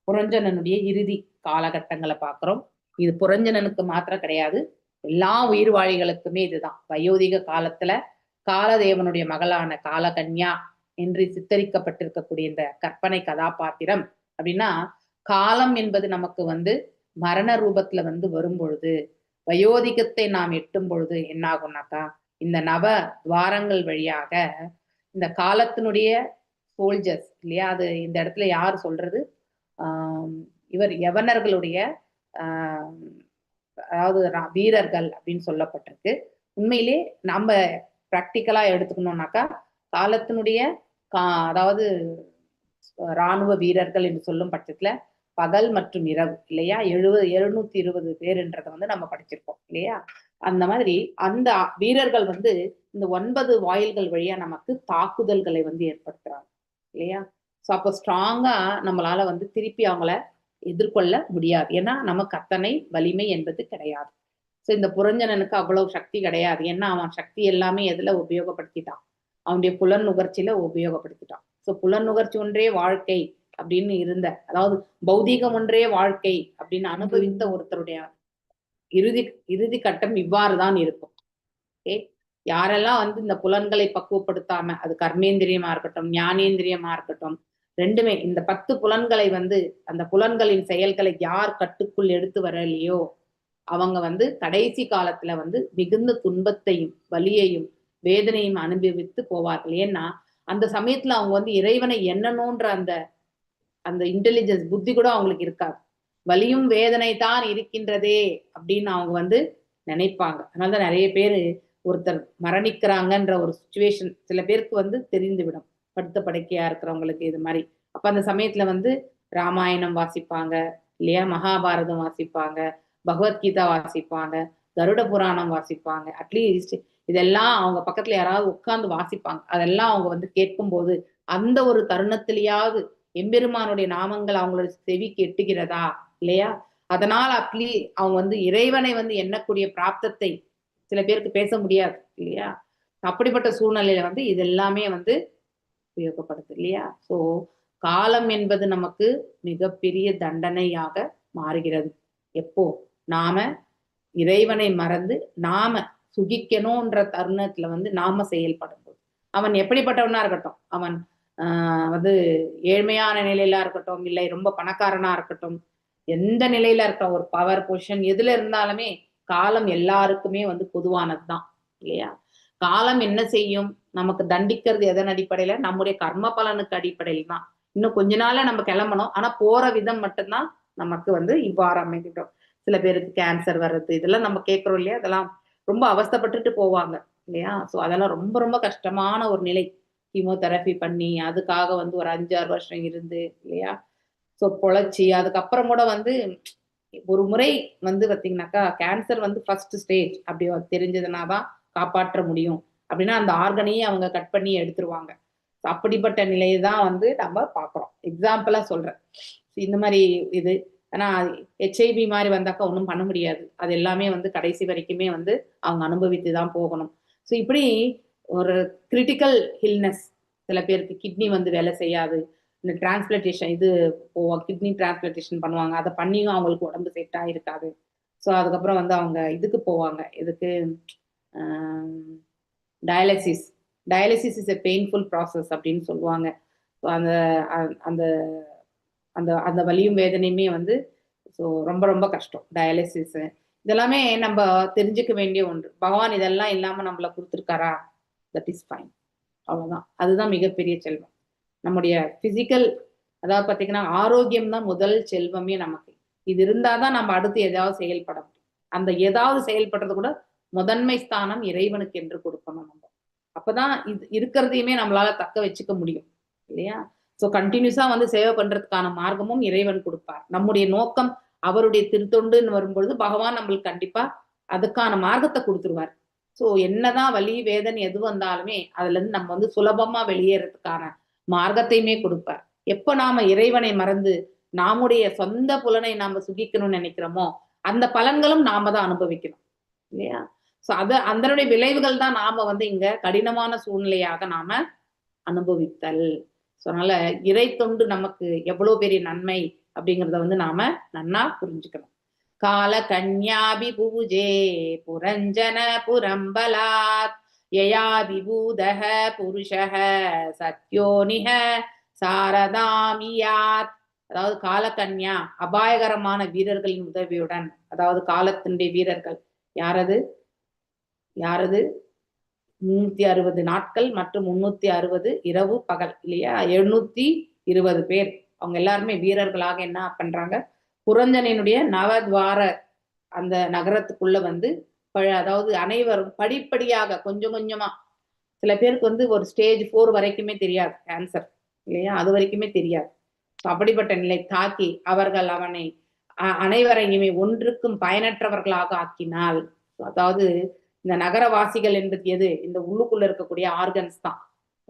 புரஞ்சனனுடைய இறுதி காலகட்டங்களை பார்க்கிறோம். இது புரஞ்சனனுக்கு மாத்திரம் கிடையாது, எல்லா உயிர்வாழிகளுக்குமே இதுதான். வயோதிக காலத்துல காலதேவனுடைய மகளான காலகன்யா என்று சித்தரிக்கப்பட்டிருக்கக்கூடிய இந்த கற்பனை கதாபாத்திரம் அப்படின்னா, காலம் என்பது நமக்கு மரண ரூபத்துல வரும் பொழுது, வயோதிகத்தை நாம் எட்டும் பொழுது என்ன ஆகும்னாக்கா, இந்த நவ துவாரங்கள் வழியாக இந்த காலத்தினுடைய சோல்ஜர்ஸ் இல்லையா, அது இந்த இடத்துல யார் சொல்றது, இவர் யவனர்களுடைய அதாவது வீரர்கள் அப்படின்னு சொல்லப்பட்டிருக்கு. உண்மையிலே நம்ம பிராக்டிக்கலா எடுத்துக்கணும்னாக்கா, காலத்தினுடைய அதாவது இராணுவ வீரர்கள் என்று சொல்லும் பட்சத்துல பகல் மற்றும் இரவு இல்லையா, 720 பேருன்றதை நம்ம படிச்சிருக்கோம் இல்லையா. அந்த மாதிரி அந்த வீரர்கள் இந்த 9 வாயில்கள் வழியா நமக்கு தாக்குதல்களை ஏற்படுத்துறாங்க இல்லையா. ஸோ அப்போ ஸ்ட்ராங்கா நம்மளால திருப்பி அவங்கள எதிர்கொள்ள முடியாது. ஏன்னா நமக்கு அத்தனை வலிமை என்பது கிடையாது. ஸோ இந்த புரஞ்சனனுக்கு அவ்வளவு சக்தி கிடையாது. ஏன்னா அவன் சக்தி எல்லாமே எதுல உபயோகப்படுத்திட்டான், அவனுடைய புலன் நுகர்ச்சியில உபயோகப்படுத்திட்டான். ஸோ புலன் நுகர்ச்சி ஒன்றே வாழ்க்கை அப்படின்னு இருந்த, அதாவது பௌதீகம் ஒன்றே வாழ்க்கை அப்படின்னு அனுபவித்த ஒருத்தருடைய இறுதி கட்டம் இவ்வாறுதான் இருக்கும். ஓகே, யாரெல்லாம் இந்த புலன்களை பக்குவப்படுத்தாம, அது கர்மேந்திரியமா இருக்கட்டும் ஞானேந்திரியமா இருக்கட்டும், ரெண்டுமே இந்த 10 புலன்களை அந்த புலன்களின் செயல்களை யார் கட்டுக்குள் எடுத்து வரலையோ அவங்க கடைசி காலத்துல மிகுந்த துன்பத்தையும் வலியையும் வேதனையும் அனுபவித்து போவார்கள். ஏன்னா அந்த சமயத்துல அவங்க இறைவனை எண்ணணும்ன்ற அந்த இன்டெலிஜென்ஸ் புத்தி கூட அவங்களுக்கு இருக்காது. வலியும் வேதனை தான் இருக்கின்றதே அப்படின்னு அவங்க நினைப்பாங்க. அதனாலதான் நிறைய பேர் ஒருத்தர் மரணிக்கிறாங்கன்ற ஒரு சுச்சுவேஷன் சில பேருக்கு தெரிந்துவிடும், படுத்த படுக்கையா இருக்கிறவங்களுக்கு இது மாதிரி. அப்ப அந்த சமயத்துல ராமாயணம் வாசிப்பாங்க இல்லையா, மகாபாரதம் வாசிப்பாங்க, பகவத்கீதா வாசிப்பாங்க, கருட புராணம் வாசிப்பாங்க. அட்லீஸ்ட் இதெல்லாம் அவங்க பக்கத்துல யாராவது உட்கார்ந்து வாசிப்பாங்க. அதெல்லாம் அவங்க கேட்கும் போது அந்த ஒரு தருணத்திலேயாவது எம்பெருமானுடைய நாமங்கள் அவங்களோட செவிக்கு எட்டுகிறதா இல்லையா. அதனால அவங்க இறைவனை எண்ணக்கூடிய பிராப்தத்தை சில பேருக்கு பேச முடியாது இல்லையா. அப்படிப்பட்ட சூழ்நிலையில இது எல்லாமே உபயோகப்படுது இல்லையா. ஸோ காலம் என்பது நமக்கு மிகப்பெரிய தண்டனையாக மாறுகிறது. எப்போ நாம இறைவனை மறந்து நாம சுகிக்கணும்ன்ற தருணத்துல நாம செயல்படும் போது, அவன் எப்படிப்பட்டவனா இருக்கட்டும், அவன் ஏழ்மையான நிலையில இருக்கட்டும், இல்லை ரொம்ப பணக்காரனா இருக்கட்டும், எந்த நிலையில இருக்கட்டும், ஒரு பவர் பொசிஷன் எதுல இருந்தாலுமே காலம் எல்லாருக்குமே பொதுவானதுதான் இல்லையா. காலம் என்ன செய்யும், நமக்கு தண்டிக்கிறது எதன் அடிப்படையில, நம்முடைய கர்ம பலனுக்கு அடிப்படையில் தான். இன்னும் கொஞ்ச நாள்ல நம்ம கிளம்பணும், ஆனா போற விதம் மட்டும்தான் நமக்கு இவ்வாறு அமைக்கிட்டோம். சில பேருக்கு கேன்சர் வர்றது இதெல்லாம் நம்ம கேட்கிறோம் இல்லையா, அதெல்லாம் ரொம்ப அவஸ்தைப்பட்டுட்டு போவாங்க இல்லையா. ஸோ அதெல்லாம் ரொம்ப ரொம்ப கஷ்டமான ஒரு நிலை. கீமோதெரபி பண்ணி அதுக்காக ஒரு 5-6 வருஷம் இருந்து இல்லையா. ஸோ பொழைச்சி அதுக்கப்புறம் கூட ஒரு முறை பார்த்தீங்கன்னாக்கா கேன்சர் ஃபர்ஸ்ட் ஸ்டேஜ் அப்படி தெரிஞ்சதுனாதான் காப்பாற்ற முடியும் அப்படின்னா அந்த ஆர்கனையே அவங்க கட் பண்ணி எடுத்துருவாங்க. அப்படிப்பட்ட நிலையை தான் நம்ம பார்க்குறோம். எக்ஸாம்பிளா சொல்றேன். இந்த மாதிரி இது ஆனா HIV மாதிரி வந்தாக்கா ஒன்றும் பண்ண முடியாது. அது எல்லாமே கடைசி வரைக்குமே அவங்க அனுபவித்து தான் போகணும். ஸோ இப்படி ஒரு கிரிட்டிக்கல் இல்னஸ், சில பேருக்கு கிட்னி வேலை செய்யாது, இந்த டிரான்ஸ்பிளான்டேஷன் இது கிட்னி டிரான்ஸ்பிளான்டேஷன் பண்ணுவாங்க, அதை பண்ணியும் அவங்களுக்கு உடம்பு செட் ஆகிருக்காது. ஸோ அதுக்கப்புறம் அவங்க இதுக்கு போவாங்க, இதுக்கு dialysis. Dialysis is a painful process அப்படின்னு சொல்லுவாங்க. அந்த அந்த அந்த அந்த வலியும் வேதனையுமே ஸோ ரொம்ப ரொம்ப கஷ்டம் டயாலிசிஸ். இதெல்லாமே நம்ம தெரிஞ்சுக்க வேண்டிய ஒன்று. பகவான் இதெல்லாம் இல்லாம நம்மள கொடுத்துருக்காரா, தட் இஸ் ஃபைன், அவ்வளவுதான். அதுதான் மிகப்பெரிய செல்வம். நம்முடைய பிசிக்கல், அதாவது பார்த்தீங்கன்னா ஆரோக்கியம் தான் முதல் செல்வமே நமக்கு. இது இருந்தாதான் நம்ம அடுத்து ஏதாவது செயல்பட முடியும். அந்த ஏதாவது செயல்படுறது கூட முதன்மை ஸ்தானம் இறைவனுக்கு என்று கொடுக்கணும் நம்ம. அப்பதான் இது இருக்கிறதையுமே நம்மளால தக்க வச்சுக்க முடியும் இல்லையா. ஸோ கண்டினியூஸா சேவை பண்றதுக்கான மார்க்கமும் இறைவன் கொடுப்பார். நம்முடைய நோக்கம் அவருடைய திருத்தொண்டுன்னு வரும்பொழுது பகவான் நம்மளுக்கு கண்டிப்பா அதுக்கான மார்க்கத்தை கொடுத்துருவார். ஸோ என்னதான் வலி வேதனை எது வந்தாலுமே அதுல இருந்து நம்ம சுலபமா வெளியேறதுக்கான மார்க்கத்தையுமே கொடுப்பார். எப்ப நாம இறைவனை மறந்து நாமுடைய சொந்த புலனை நாம சுகிக்கணும்னு நினைக்கிறோமோ அந்த பலன்களும் நாம தான் அனுபவிக்கணும் இல்லையா. ஸோ அதனுடைய விளைவுகள் தான் நாம வந்து இங்க கடினமான சூழ்நிலையாக நாம அனுபவித்தல். ஸோ அதனால இறை தொண்டு நமக்கு எவ்வளவு பெரிய நன்மை அப்படிங்கிறத வந்து நாம நன்னா புரிஞ்சுக்கணும். கால கன்யாபி பூஜே புரஞ்சன புரம்பலாத் யயா விபூதஹ புருஷஹ சத்யோனிஹ சாரதாமியாத். அதாவது காலகன்யா அபாயகரமான வீரர்களின் உதவியுடன், அதாவது காலத்தினுடைய வீரர்கள் யாரது 360 நாட்கள் மற்றும் 360 இரவு பகல் இல்லையா, 720 பேர். அவங்க எல்லாருமே வீரர்களாக என்ன பண்றாங்க, புரஞ்சனினுடைய நவத்வார அந்த நகரத்துக்குள்ள வந்து அதாவது அனைவரும் படிப்படியாக கொஞ்சம் கொஞ்சமா, சில பேருக்கு வந்து ஒரு ஸ்டேஜ் 4 வரைக்குமே தெரியாது கேன்சர் இல்லையா, அது வரைக்குமே தெரியாது. அப்படிப்பட்ட நிலை தாக்கி அவர்கள் அவனை அனைவரையுமே ஒன்றுக்கும் பயனற்றவர்களாக ஆக்கினால், அதாவது இந்த நகரவாசிகள் என்பது எது, இந்த உள்ளுக்குள்ள இருக்கக்கூடிய ஆர்கன்ஸ் தான்.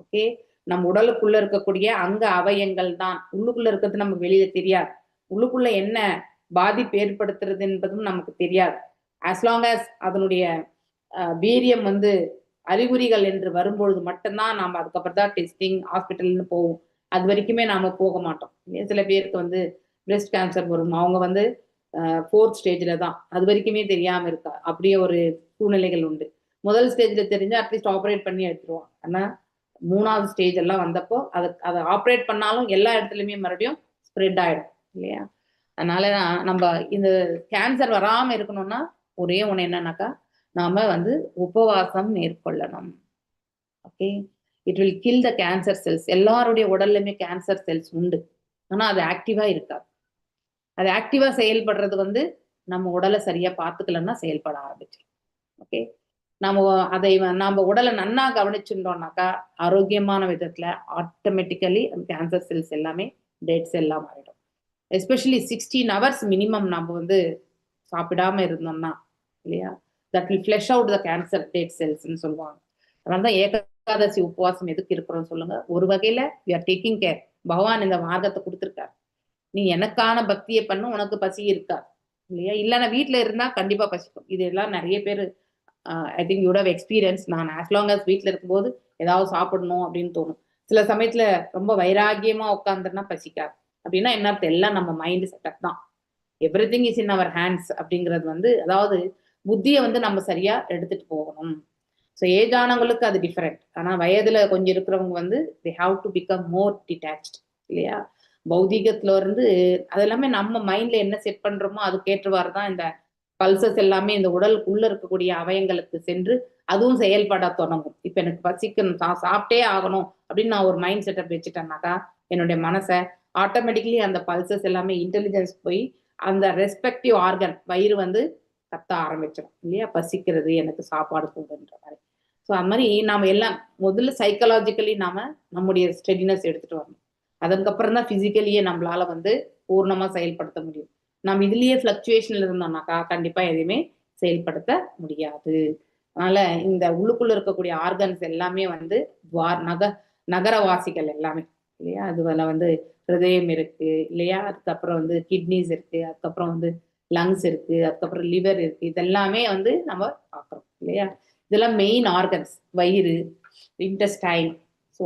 ஓகே, நம் உடலுக்குள்ள இருக்கக்கூடிய அங்க அவயங்கள் தான். உள்ளுக்குள்ள இருக்கிறது நமக்கு வெளியில தெரியாது. உள்ளுக்குள்ள என்ன பாதிப்பு ஏற்படுத்துறது என்பதும் நமக்கு தெரியாது. as long as அதனுடைய வீரியம் வந்து அறிகுறிகள் என்று வரும்பொழுது மட்டும்தான் நாம் அதுக்கப்புறம் தான் டெஸ்டிங் ஹாஸ்பிட்டல்னு போவோம். அது வரைக்குமே நாம போக மாட்டோம். சில பேருக்கு வந்து பிரெஸ்ட் கேன்சர் வரும், அவங்க வந்து 4th ஸ்டேஜ்ல தான், அது வரைக்குமே தெரியாம இருக்கா. அப்படியே ஒரு சூழ்நிலைகள் உண்டு. முதல் ஸ்டேஜ்ல தெரிஞ்சு அட்லீஸ்ட் ஆப்ரேட் பண்ணி எடுத்துருவாங்க. ஆனா 3வது ஸ்டேஜ் எல்லாம் வந்தப்போ அதை ஆப்ரேட் பண்ணாலும் எல்லா இடத்துலயுமே மறுபடியும் ஸ்ப்ரெட் ஆயிடும் இல்லையா. அதனால நம்ம இந்த கேன்சர் வராம இருக்கணும்னா ஒரே ஒண்ணு என்னன்னாக்கா, நாம வந்து உபவாசம் மேற்கொள்ளணும். Okay, it will kill the cancer cells. எல்லாருடைய உடல்லுமே கேன்சர் செல்ஸ் உண்டு, ஆனா அது ஆக்டிவா இருக்காது. அது ஆக்டிவா செயல்படுறது வந்து நம்ம உடலை சரியா பார்த்துக்கலன்னா செயல்பட ஆரம்பிச்சிடும். ஓகே, நம்ம உடலை நன்னா கவனிச்சுட்டோம்னாக்கா ஆரோக்கியமான விதத்துல ஆட்டோமேட்டிக்கலி அந்த கேன்சர் செல்ஸ் எல்லாமே டெட் செல்லா மாறிடும். எஸ்பெஷலி 16 hours மினிமம் நம்ம வந்து சாப்பிடாம இருந்தோம்னா இல்லையா, that will flush out the cancer dead செல்ஸ்ன்னு சொல்லுவாங்க. அதனாலதான் ஏகாதசி உபவாசம் எதுக்கு இருக்கிறோம்னு சொல்லுங்க. ஒரு வகையில we are taking care. பகவான் இந்த மார்க்கத்தை கொடுத்துருக்காரு. நீ எனக்கான பக்தியை பண்ணு, உனக்கு பசி இருக்கா இல்லையா. இல்லைன்னா வீட்டுல இருந்தா கண்டிப்பா பசிக்கும். இது எல்லாம் நிறைய பேர் I think you have experience. நான் as long as வீட்டுல இருக்கும்போது ஏதாவது சாப்பிடணும் அப்படின்னு தோணும். சில சமயத்துல ரொம்ப வைராகியமா உட்காந்துன்னா பசிக்காது. அப்படின்னா என்ன அர்த்தம், எல்லாம் நம்ம மைண்ட் செட்டப் தான். Everything is in our hands அப்படிங்கிறது வந்து, அதாவது புத்தியை வந்து நம்ம சரியா எடுத்துட்டு போகணும். ஸோ ஏஜ் ஆனவங்களுக்கு அது டிஃபரெண்ட். ஆனா வயதுல கொஞ்சம் இருக்கிறவங்க வந்து they have to become more detached இல்லையா. பௌதிகத்துல இருந்து அதெல்லாமே நம்ம மைண்ட்ல என்ன செட் பண்றோமோ அதுக்கேற்றவாறு தான் இந்த பல்சஸ் எல்லாமே இந்த உடலுக்குள்ள இருக்கக்கூடிய அவயங்களுக்கு சென்று அதுவும் செயல்பட தொடங்கும். இப்ப எனக்கு பசிக்கணும், சாப்பிட்டே ஆகணும் அப்படின்னு நான் ஒரு மைண்ட் செட்டப் வச்சுட்டேன்னாக்கா என்னுடைய மனசை ஆட்டோமேட்டிக்கலி அந்த பல்சஸ் எல்லாமே இன்டெலிஜென்ஸ் போய் அந்த ரெஸ்பெக்டிவ் ஆர்கன் வயிறு வந்து கத்த ஆரம்பிச்சிடும் இல்லையா, பசிக்கிறது, எனக்கு சாப்பாடு போடுன்ற மாதிரி. ஸோ அது மாதிரி நாம எல்லாம் முதல்ல சைக்கலாஜிக்கலி நாம நம்முடைய ஸ்டெடினஸ் எடுத்துட்டு வரணும். அதுக்கப்புறம் தான் பிசிக்கலியே நம்மளால வந்து பூர்ணமா செயல்படுத்த முடியும். நம்ம இதுலயே பிளக்சுவேஷன்ல இருந்தோம்னாக்கா கண்டிப்பா எதுவுமே செயல்படுத்த முடியாது. அதனால இந்த உள்ளுக்குள்ள இருக்கக்கூடிய ஆர்கன்ஸ் எல்லாமே வந்து நகரவாசிகள் எல்லாமே இல்லையா. அதுல வந்து ஹிருதயம் இருக்கு இல்லையா, அதுக்கப்புறம் வந்து கிட்னிஸ் இருக்கு, அதுக்கப்புறம் வந்து லங்ஸ் இருக்கு, அதுக்கப்புறம் லிவர் இருக்கு. இதெல்லாமே வந்து நம்ம பார்க்குறோம் இல்லையா. இதெல்லாம் மெயின் ஆர்கன்ஸ். வயிறு, இன்டெஸ்டைன். ஸோ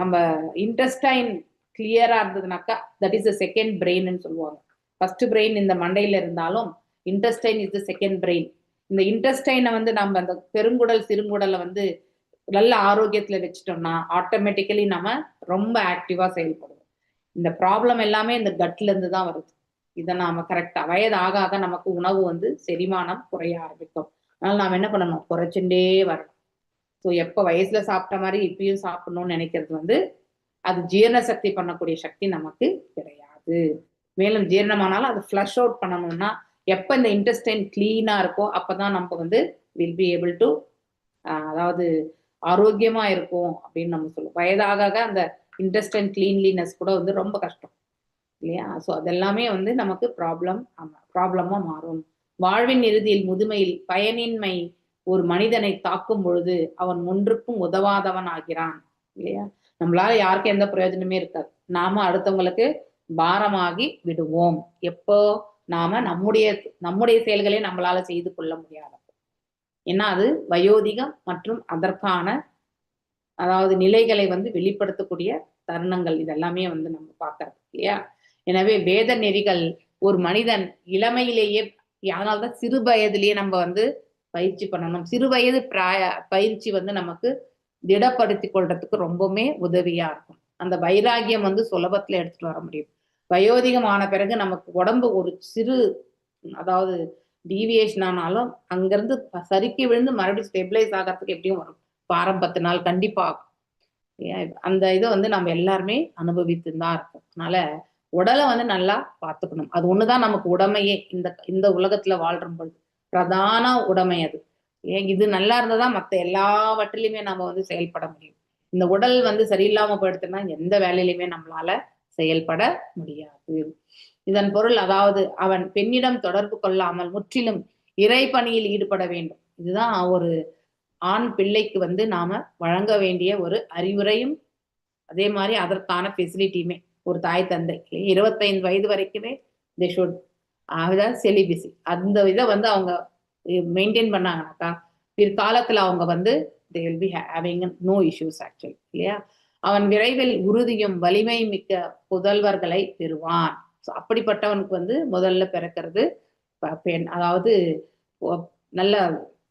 நம்ம இன்டெஸ்டைன் கிளியரா இருந்ததுனாக்கா தட் இஸ் த செகண்ட் பிரெயின்னு சொல்லுவாங்க. ஃபர்ஸ்ட் பிரெயின் இந்த மண்டையில இருந்தாலும் intestine is the second brain. இந்த இன்டெஸ்டைனை வந்து நம்ம அந்த பெருங்குடல் சிறுங்குடலை வந்து நல்ல ஆரோக்கியத்துல வச்சுட்டோம்னா ஆட்டோமேட்டிக்கலி நம்ம ரொம்ப ஆக்டிவா செயல்படுவோம். இந்த ப்ராப்ளம் எல்லாமே இந்த கட்ல இருந்து தான் வருது. இதை நாம கரெக்டா வயது ஆக ஆக நமக்கு உணவு வந்து செரிமானம் குறைய ஆரம்பிக்கும். அதனால நாம என்ன பண்ணணும், குறைச்சுட்டே வரணும். ஸோ எப்போ வயசுல சாப்பிட்ட மாதிரி இப்பயும் சாப்பிடணும்னு நினைக்கிறது வந்து அது ஜீரண சக்தி பண்ணக்கூடிய சக்தி நமக்கு கிடையாது. மேலும் ஜீரணமானாலும் அது ஃப்ளஷ் அவுட் பண்ணணும்னா எப்போ இந்த இன்டெஸ்டைன் கிளீனா இருக்கோ அப்பதான் நம்ம வந்து வில் பி ஏபிள் டு அதாவது ஆரோக்கியமா இருக்கும் அப்படின்னு நம்ம சொல்லுவோம். வயதாக அந்த இன்டெஸ்டைன் கிளீன்லினஸ் கூட வந்து ரொம்ப கஷ்டம் இல்லையா. ஸோ அதெல்லாமே வந்து நமக்கு ப்ராப்ளமா மாறும். வாழ்வின் இறுதியில் முதுமையில் பயனின்மை ஒரு மனிதனை தாக்கும் பொழுது அவன் ஒன்றுக்கும் உதவாதவன் ஆகிறான் இல்லையா. நம்மளால யாருக்கும் எந்த பிரயோஜனமே இருக்காது. நாம அடுத்தவங்களுக்கு பாரமாகி விடுவோம் எப்போ நாம நம்முடைய செயல்களை நம்மளால செய்து கொள்ள முடியாது. ஏன்னா அது வயோதிகம் மற்றும் அதற்கான அதாவது நிலைகளை வந்து வெளிப்படுத்தக்கூடிய தருணங்கள் இதெல்லாமே வந்து நம்ம பார்க்கறது இல்லையா. எனவே வேத நெறிகள் ஒரு மனிதன் இளமையிலேயே, அதனால்தான் சிறு வயதிலேயே நம்ம வந்து பயிற்சி பண்ணணும். சிறு வயது பயிற்சி வந்து நமக்கு திடப்படுத்தி கொள்றதுக்கு ரொம்பவுமே உதவியா இருக்கும். அந்த வைராகியம் வந்து சுலபத்துல எடுத்துட்டு வர முடியும். வயோதிகம் ஆன பிறகு நமக்கு உடம்பு ஒரு சிறு அதாவது டீவியேஷன் ஆனாலும் அங்கிருந்து சறுக்கி விழுந்து மறுபடியும் ஸ்டெபிளைஸ் ஆகிறதுக்கு எப்படியும் வரும், வாரம் 10 நாள் கண்டிப்பா ஆகும். அந்த இதை வந்து நம்ம எல்லாருமே அனுபவித்து தான் இருக்கும். அதனால உடலை வந்து நல்லா பார்த்துக்கணும். அது ஒண்ணுதான் நமக்கு உடமையே. இந்த உலகத்துல வாழ்ற பொழுது பிரதான உடைமை அது. இது நல்லா இருந்ததான் மற்ற எல்லாவற்றிலையுமே நம்ம வந்து செயல்பட முடியும். இந்த உடல் வந்து சரியில்லாம போயிடுச்சுன்னா எந்த வேலையிலுமே நம்மளால செயல்பட முடியாது. இதன் பொருள் அதாவது அவன் பெண்ணிடம் தொடர்பு கொள்ளாமல் முற்றிலும் இறை பணியில் ஈடுபட வேண்டும். இதுதான் ஒரு ஆண் பிள்ளைக்கு வந்து நாம வழங்க வேண்டிய ஒரு அறிவுரையும் அதே மாதிரி அதற்கான ஃபெசிலிட்டியுமே. ஒரு தாய் தந்தை 25 வயது வரைக்குமே தே ஷுட் செலிபசி. அந்த இதை வந்து அவங்க மெயின்டைன் பண்ணாங்கனாக்கா பிற்காலத்துல அவங்க வந்து they will be having no issues actually இல்லையா. அவன் விரைவில் உறுதியும் வலிமை மிக்க புதல்வர்களை பெறுவான். அப்படிப்பட்டவனுக்கு வந்து முதல்ல பிறக்கிறது பெண், அதாவது நல்ல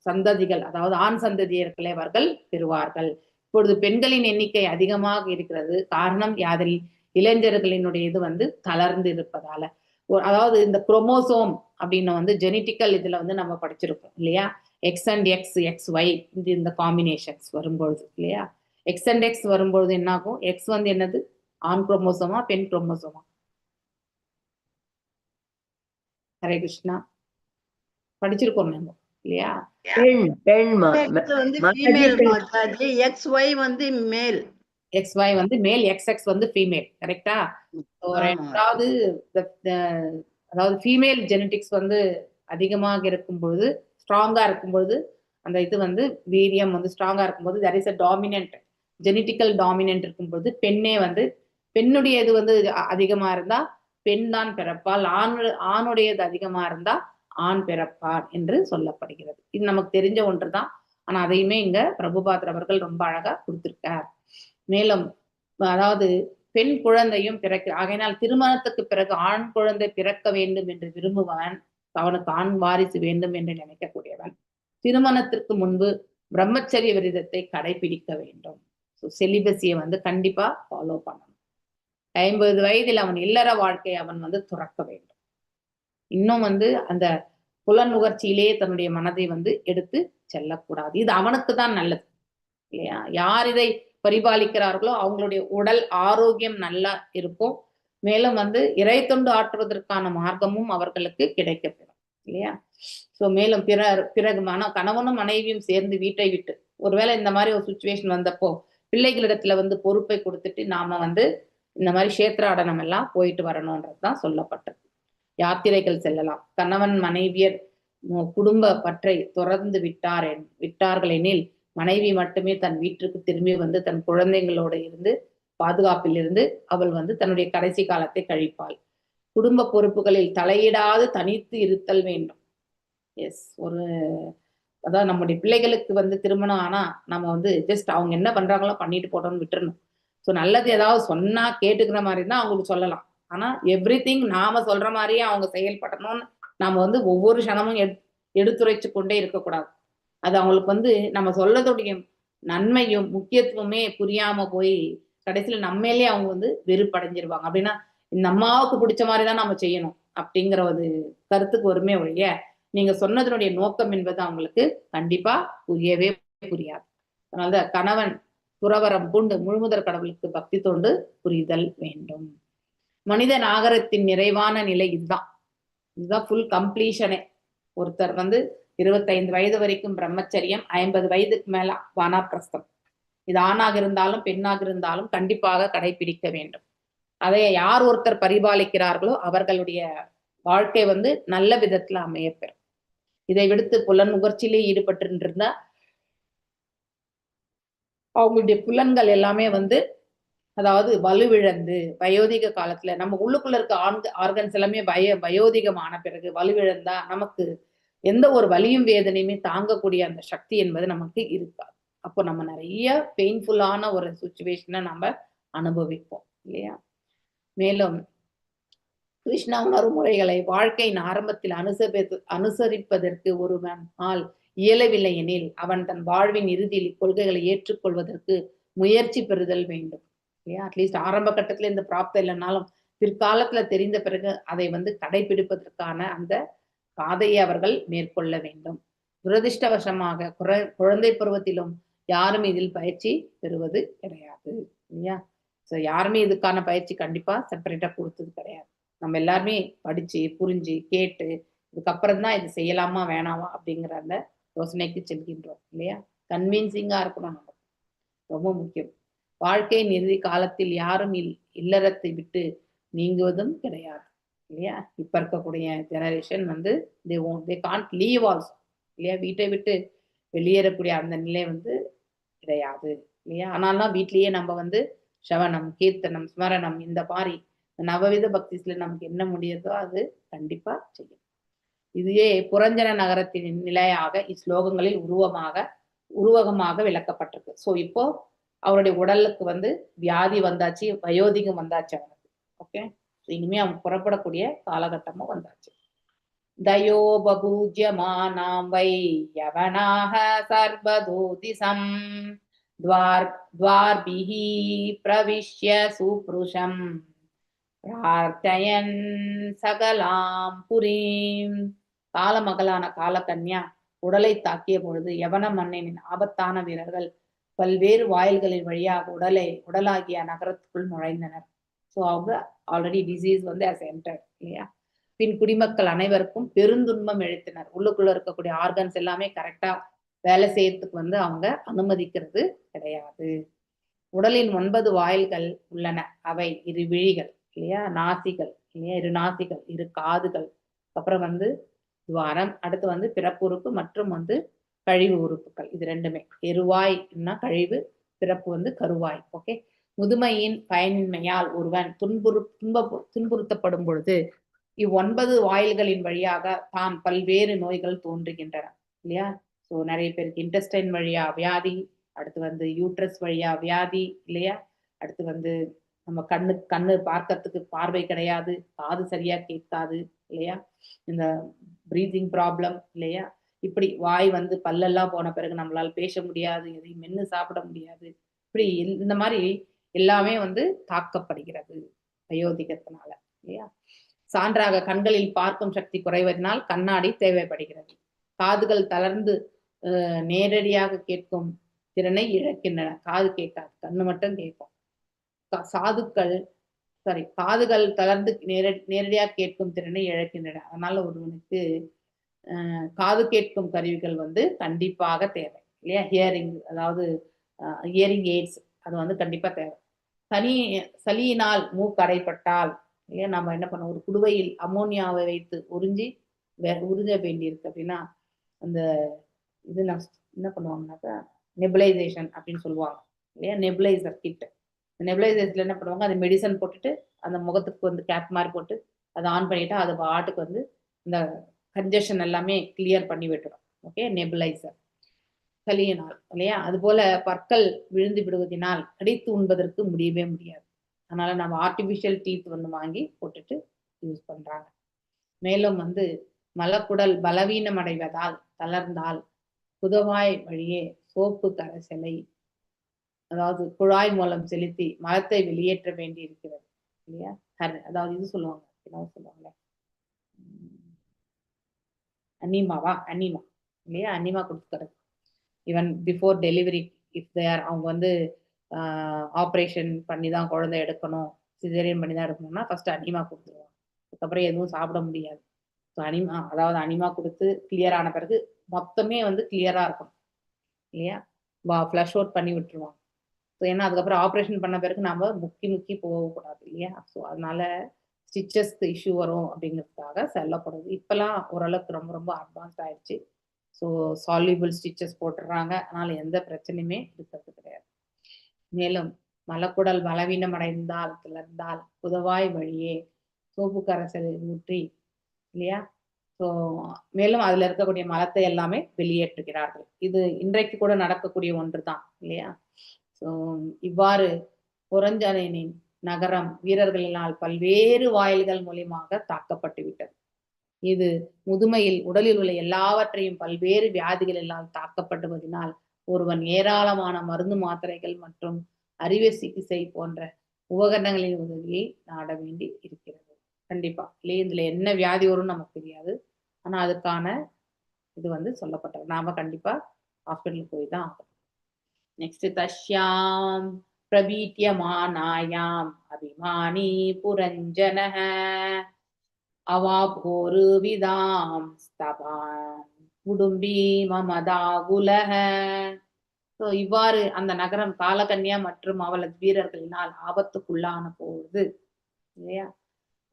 சந்ததிகள், அதாவது ஆண் சந்ததியர்களை அவர்கள் பெறுவார்கள். இப்பொழுது பெண்களின் எண்ணிக்கை அதிகமாக இருக்கிறது. காரணம் யாதில் இளைஞர்களினுடைய இது வந்து தளர்ந்து இருப்பதால. அதாவது இந்த குரோமோசோம் அப்படின்னு வந்து ஜெனட்டிக்கல் இதுல வந்து நம்ம படிச்சிருக்கோம் இல்லையா. X and x, x y இந்த காம்பினேஷன்ஸ் வரும்பொழுது இல்லையா, எக்ஸ் அண்ட் எக்ஸ் வரும்பொழுது என்ன ஆகும், எக்ஸ் வந்து என்னது ஆண் குரோமோசோமா பெண் குரோமோசோமா? ஹரே கிருஷ்ணா, படிச்சிருக்கோம் நம்ம இல்லையா. எக்ஸ் ஒய் வந்து மேல், எக்ஸ் எக்ஸ் வந்து ஃபீமேல். கரெக்டா? ரெண்டாவது அதாவது ஃபீமேல் ஜெனட்டிக்ஸ் வந்து அதிகமாக இருக்கும் பொழுது, ஸ்ட்ராங்கா இருக்கும் பொழுது, அந்த இது வந்து வீரியம் வந்து ஸ்ட்ராங்கா இருக்கும்போது that is a dominant, genetical dominant இருக்கும்போது பெண்ணே வந்து பெண்ணுடைய இது வந்து அதிகமா இருந்தா பெண் தான் பிறப்பால், ஆணுடையது அதிகமா இருந்தா ஆண் பிறப்பார் என்று சொல்லப்படுகிறது. இது நமக்கு தெரிஞ்ச ஒன்றுதான். ஆனா அதையுமே இங்க பிரபுபாதர் அவர்கள் ரொம்ப அழகா கொடுத்திருக்கார். மேலும் அதாவது பெண் குழந்தையும் பிறக்க, ஆகையினால் திருமணத்துக்கு பிறகு ஆண் குழந்தை பிறக்க வேண்டும் என்று விரும்புவன், அவனுக்கு ஆண் வாரிசு வேண்டும் என்று நினைக்கக்கூடியவன் திருமணத்திற்கு முன்பு பிரம்மச்சரிய விரதத்தை கடைபிடிக்க வேண்டும். செலிபஸியை வந்து கண்டிப்பா ஃபாலோ பண்ணணும். 50 வயதில் அவன் இல்லற வாழ்க்கையை அவன் வந்து துறக்க வேண்டும். இன்னும் வந்து அந்த புலன் நுகர்ச்சியிலேயே தன்னுடைய மனதை வந்து எடுத்து செல்லக்கூடாது. இது அவனுக்கு தான் நல்லது இல்லையா. யார் இதை பரிபாலிக்கிறார்களோ அவங்களுடைய உடல் ஆரோக்கியம் நல்லா இருக்கும். மேலும் வந்து இறை தொண்டு ஆற்றுவதற்கான மார்க்கமும் அவர்களுக்கு கிடைக்கப்பெறும் இல்லையா. ஸோ மேலும் பிறகு கணவனும் மனைவியும் சேர்ந்து வீட்டை விட்டு, ஒருவேளை இந்த மாதிரி ஒரு சுச்சுவேஷன் வந்தப்போ பிள்ளைகளிடத்துல வந்து பொறுப்பை கொடுத்துட்டு நாம வந்து இந்த மாதிரி கஷேத்ராடனம் எல்லாம் போயிட்டு வரணும்ன்றதுதான் சொல்லப்பட்டது. யாத்திரைகள் செல்லலாம். கணவன் மனைவியர் குடும்ப பற்றை துறந்து விட்டார்கள் எனில் மனைவி மட்டுமே தன் வீட்டுக்கு திரும்பி வந்து தன் குழந்தைங்களோட இருந்து பாதுகாப்பில் இருந்து அவள் வந்து தன்னுடைய கடைசி காலத்தை கழிப்பாள். குடும்ப பொறுப்புகளில் தலையிடாது தனித்து இருத்தல் வேண்டும். எஸ், அதாவது நம்முடைய பிள்ளைகளுக்கு வந்து திருமணம் ஆனா நம்ம வந்து ஜஸ்ட் அவங்க என்ன பண்றாங்களோ பண்ணிட்டு போட்டோம்னு விட்டுறணும். ஸோ நல்லது ஏதாவது சொன்னா கேட்டுக்கிற மாதிரி தான் அவங்களுக்கு சொல்லலாம். ஆனா எவ்ரிதிங் நாம சொல்ற மாதிரியே அவங்க செயல்படணும்னு நாம வந்து ஒவ்வொரு க்ஷணமும் எடுத்துரைச்சு கொண்டே இருக்கக்கூடாது. அது அவங்களுக்கு வந்து நம்ம சொல்லக்கூடிய நன்மையும் முக்கியத்துவமே புரியாம போய் கடைசியில நம்மளே அவங்க வந்து வெறுப்படைஞ்சிருவாங்க. அப்படின்னா இந்த அம்மாவுக்கு பிடிச்ச மாதிரிதான் நம்ம செய்யணும் அப்படிங்கிற ஒரு கருத்துக்கு வருமே ஒழிய நீங்க சொன்னதனுடைய நோக்கம் என்பது அவங்களுக்கு கண்டிப்பா புரியவே புரியாது. அதனால கணவன் துறவரம் பூண்டு முழுமுதற் கடவுளுக்கு பக்தி தொண்டு புரிதல் வேண்டும். மனித நாகரத்தின் நிறைவான நிலை இதுதான் ஃபுல் கம்ப்ளீஷனே. ஒருத்தர் வந்து 25 வயது வரைக்கும் பிரம்மச்சரியம், 50 வயதுக்கு மேல வானாப்பிரஸ்தம். இது ஆணாக இருந்தாலும் பெண்ணாக இருந்தாலும் கண்டிப்பாக கடைபிடிக்க வேண்டும். அதை யார் ஒருத்தர் பரிபாலிக்கிறார்களோ அவர்களுடைய வாழ்க்கை வந்து நல்ல விதத்துல அமையப்பெறும். இதை விடுத்து புலன் நுகர்ச்சியிலே ஈடுபட்டு இருந்தா அவங்களுடைய புலன்கள் எல்லாமே வந்து அதாவது வலுவிழந்து வயோதிக காலத்துல நம்ம உள்ளுக்குள்ள இருக்க ஆர்கன்ஸ் எல்லாமே வயோதிகமான பிறகு வலுவிழந்தா நமக்கு எந்த ஒரு வலியும் வேதனையுமே தாங்கக்கூடிய அந்த சக்தி என்பது நமக்கு இருக்காது. அப்போ நம்ம நிறைய பெயின்ஃபுல்லான ஒரு சுச்சுவேஷனை நம்ம அனுபவிப்போம் இல்லையா? மேலும் கிருஷ்ண உணர்வு முறைகளை வாழ்க்கையின் ஆரம்பத்தில் அனுசரிப்பதற்கு ஒருவனால் இயலவில்லை எனில் அவன் தன் வாழ்வின் இறுதியில் கொள்கைகளை ஏற்றுக்கொள்வதற்கு முயற்சி பெறுதல் வேண்டும் இல்லையா? அட்லீஸ்ட் ஆரம்ப கட்டத்துல இந்த பிராப்தம் இல்லைனாலும் பிற்காலத்துல தெரிந்த பிறகு அதை கடைபிடிப்பதற்கான அந்த பாதையை அவர்கள் மேற்கொள்ள வேண்டும். துரதிருஷ்டவசமாக குழந்தை பருவத்திலும் யாரும் இதில் பயிற்சி பெறுவது கிடையாது இல்லையா? ஸோ யாருமே இதுக்கான பயிற்சி கண்டிப்பா செப்பரேட்டா கொடுத்தது கிடையாது. நம்ம எல்லாருமே படிச்சு புரிஞ்சு கேட்டு இதுக்கப்புறம் தான் இது செய்யலாமா வேணாமா அப்படிங்கிற அந்த யோசனைக்கு செல்கின்றோம் இல்லையா? கன்வின்சிங்கா இருக்கணும், நம்ம ரொம்ப முக்கியம். வாழ்க்கையின் இறுதி காலத்தில் யாரும் இல்லறத்தை விட்டு நீங்குவதும் கிடையாது இல்லையா? இப்ப இருக்கக்கூடிய generation they can't leave also இல்லையா? வீட்டை விட்டு வெளியேறக்கூடிய அந்த நிலை கிடையாது இல்லையா? ஆனாலும் வீட்லயே நம்ம சவணம், கீர்த்தனம், ஸ்மரணம், இந்த மாதிரி நவவித பக்திஸ்ல நமக்கு என்ன முடியுதோ அது கண்டிப்பா செய்யும். இதுவே புரஞ்சன நகரத்தின் நிலையாக இஸ்லோகங்களில் உருவகமாக விளக்கப்பட்டிருக்கு. ஸோ இப்போ அவருடைய உடலுக்கு வியாதி வந்தாச்சு, வயோதிகம் வந்தாச்சு அவனுக்கு. ஓகே, இனிமே அவன் புறப்படக்கூடிய காலகட்டமும் வந்தாச்சு. தயோ பபூஜ்யமானாம் வை யவனாக சர்வதோதிசம் द्वार्भिः प्रविश्य सुपुरुषं பிரார்த்தயன் சகலாம் புரீம். காலமகளான காலகன்யா உடலை தாக்கிய பொழுது யவன மன்னனின் ஆபத்தான வீரர்கள் பல்வேறு வாயில்களின் வழியாக உடலாகிய நகரத்துக்குள் நுழைந்தனர். ஸோ அவங்க ஆல்ரெடி டிசீஸ் என்டர் இல்லையா? பின் குடிமக்கள் அனைவருக்கும் பெருந்துன்பம் இழைத்தனர். உள்ளுக்குள்ள இருக்கக்கூடிய ஆர்கன்ஸ் எல்லாமே கரெக்டா வேலை செய்யறதுக்கு அவங்க அனுமதிக்கிறது கிடையாது. உடலின் 9 வாயில்கள் உள்ளன. அவை 2 விழிகள் இல்லையா, நாசிகள் இல்லையா, 2 நாசிகள், 2 காதுகள், அப்புறம் துவாரம், அடுத்து பிறப்புறுப்பு மற்றும் கழிவு உறுப்புகள். இது ரெண்டுமே. எருவாய்னா கழிவு, பிறப்பு கருவாய். ஓகே, முதுமையின் பயனின்மையால் ஒருவன் துன்புறுத்தப்படும் பொழுது 9 வாயில்களின் வழியாக தான் பல்வேறு நோய்கள் தோன்றுகின்றன இல்லையா? ஸோ நிறைய பேருக்கு இன்டெஸ்டைன் வழியா வியாதி, அடுத்து யூட்ரஸ் வழியா வியாதி இல்லையா? அடுத்து நம்ம கண்ணு பார்க்கறதுக்கு பார்வை கிடையாது, காது சரியா கேட்காது இல்லையா? இந்த பிரீதிங் ப்ராப்ளம் இல்லையா? இப்படி வாய் பல்லெல்லாம் போன பிறகு நம்மளால பேச முடியாது, எதையும் மென்னு சாப்பிட முடியாது. இப்படி இந்த மாதிரி எல்லாமே தாக்கப்படுகிறது வயோதிகத்தினால இல்லையா? சான்றாக கண்களில் பார்க்கும் சக்தி குறைவதனால் கண்ணாடி தேவைப்படுகிறது. காதுகள் தளர்ந்து நேரடியாக கேட்கும் திறனை இழக்கின்றன. காது கேட்காது, கண்ணு மட்டும் கேட்கும். காதுகள் தளர்ந்து நேரடியாக கேட்கும் திறனை இழக்கின்றன. அதனால ஒருவனுக்கு காது கேட்கும் கருவிகள் கண்டிப்பாக தேவை இல்லையா? ஹியரிங், அதாவது ஹியரிங் எய்ட்ஸ், அது கண்டிப்பா தேவை. சளியினால் மூக்கு அடைப்பட்டால் இல்லையா, நம்ம என்ன பண்ணோம், ஒரு குடுவையில் அமோனியாவை வைத்து உறிஞ்ச வேண்டியிருக்கு அப்படின்னா அந்த இது என்ன பண்ணுவாங்கன்னாக்கா நெபுலைசேஷன் அப்படின்னு சொல்லுவாங்க இல்லையா? Nebuliser kit. நெபுலைசேஷன்ல என்ன பண்ணுவாங்க, அது மெடிசன் போட்டுட்டு அந்த முகத்துக்கு கேப் மாதிரி போட்டு அதை ஆன் பண்ணிட்டா அது பாட்டுக்கு இந்த கன்ஜஷன் எல்லாமே கிளியர் பண்ணி விட்டுரும். Okay, nebuliser. சளியினால் இல்லையா? அது போல பற்கள் விழுந்து விடுவதனால் கடித்து உண்பதற்கு முடியவே முடியாது. அதனால நம்ம ஆர்டிபிஷியல் டீத் வாங்கி போட்டுட்டு யூஸ் பண்றாங்க. மேலும் மலக்குடல் பலவீனம் அடைவதால் தளர்ந்தால் குதவாய் வழியே சோப்பு கரைசலை, அதாவது குழாய் மூலம் செலுத்தி மலத்தை வெளியேற்ற வேண்டி இருக்கிறது இல்லையா? அதாவது இது சொல்லுவாங்களே அனிமா இல்லையா? அனிமா கொடுத்துக்கிறது. ஈவன் பிஃபோர் டெலிவரி இஃப் தேர் அவங்க ஆப்ரேஷன் பண்ணி தான் குழந்தை எடுக்கணும், சிசேரியன் பண்ணி தான் எடுக்கணும்னா ஃபர்ஸ்ட் அனிமா கொடுத்துருவாங்க. அதுக்கப்புறம் எதுவும் சாப்பிட முடியாது. ஸோ அதாவது அனிமா கொடுத்து கிளியர் ஆன பிறகு மொத்தமே கிளியரா இருக்கும் இல்லையா? ஃப்ளஷ் அவுட் பண்ணி விட்டுருவாங்க. ஸோ ஏன்னா அதுக்கப்புறம் ஆப்ரேஷன் பண்ண பிறகு நாம முக்கி போகக்கூடாது இல்லையா? ஸோ அதனால ஸ்டிச்சஸ்க்கு இஷ்யூ வரும் அப்படிங்கிறதுக்காக சொல்லப்படுது. இப்பெல்லாம் ஓரளவுக்கு ரொம்ப ரொம்ப அட்வான்ஸ் ஆயிடுச்சு. ஸோ சால்யூபிள் ஸ்டிச்சஸ் போட்டுடுறாங்க. அதனால எந்த பிரச்சனையுமே இருக்கிறது கிடையாது. மேலும் மலக்குடல் பலவீனம் அடைந்தால் தளர்ந்தால் புதவாய் வழியே சோப்பு கரைசலை ஊற்றி இல்லையா ஸோ மேலும் அதுல இருக்கக்கூடிய மலத்தை எல்லாமே வெளியேற்றுகிறார்கள். இது இன்றைக்கு கூட நடக்கக்கூடிய ஒன்று தான் இல்லையா? ஸோ இவ்வாறு புரஞ்சனின் நகரம் வீரர்களினால் பல்வேறு வாயில்கள் மூலியமாக தாக்கப்பட்டு விட்டது. இது முதுமையில் உடலில் உள்ள எல்லாவற்றையும் பல்வேறு வியாதிகளினால் தாக்கப்படுவதனால் ஒருவன் ஏராளமான மருந்து மாத்திரைகள் மற்றும் அறுவை சிகிச்சை போன்ற உபகரணங்களின் உதவியை நாட வேண்டி இருக்கிறது. கண்டிப்பா இல்லையே, இதுல என்ன வியாதி வரும்னு நமக்கு தெரியாது. ஆனா அதுக்கான இது வந்து சொல்லப்பட்டது. நாம கண்டிப்பா ஹாஸ்பிட்டலுக்கு போய் தான் ஆகும். நெக்ஸ்ட் தஷ்யாம் பிரபீட்யமானாயாம் அபிமானி புரஞ்சனஹ அவாபோரு விதாம் ஸ்தபான் குடும்பி மமதாகுலஹ. ஸோ இவ்வாறு அந்த நகரம் காலகன்யா மற்றும் அவளது வீரர்களினால் ஆபத்துக்குள்ளான போது இல்லையா,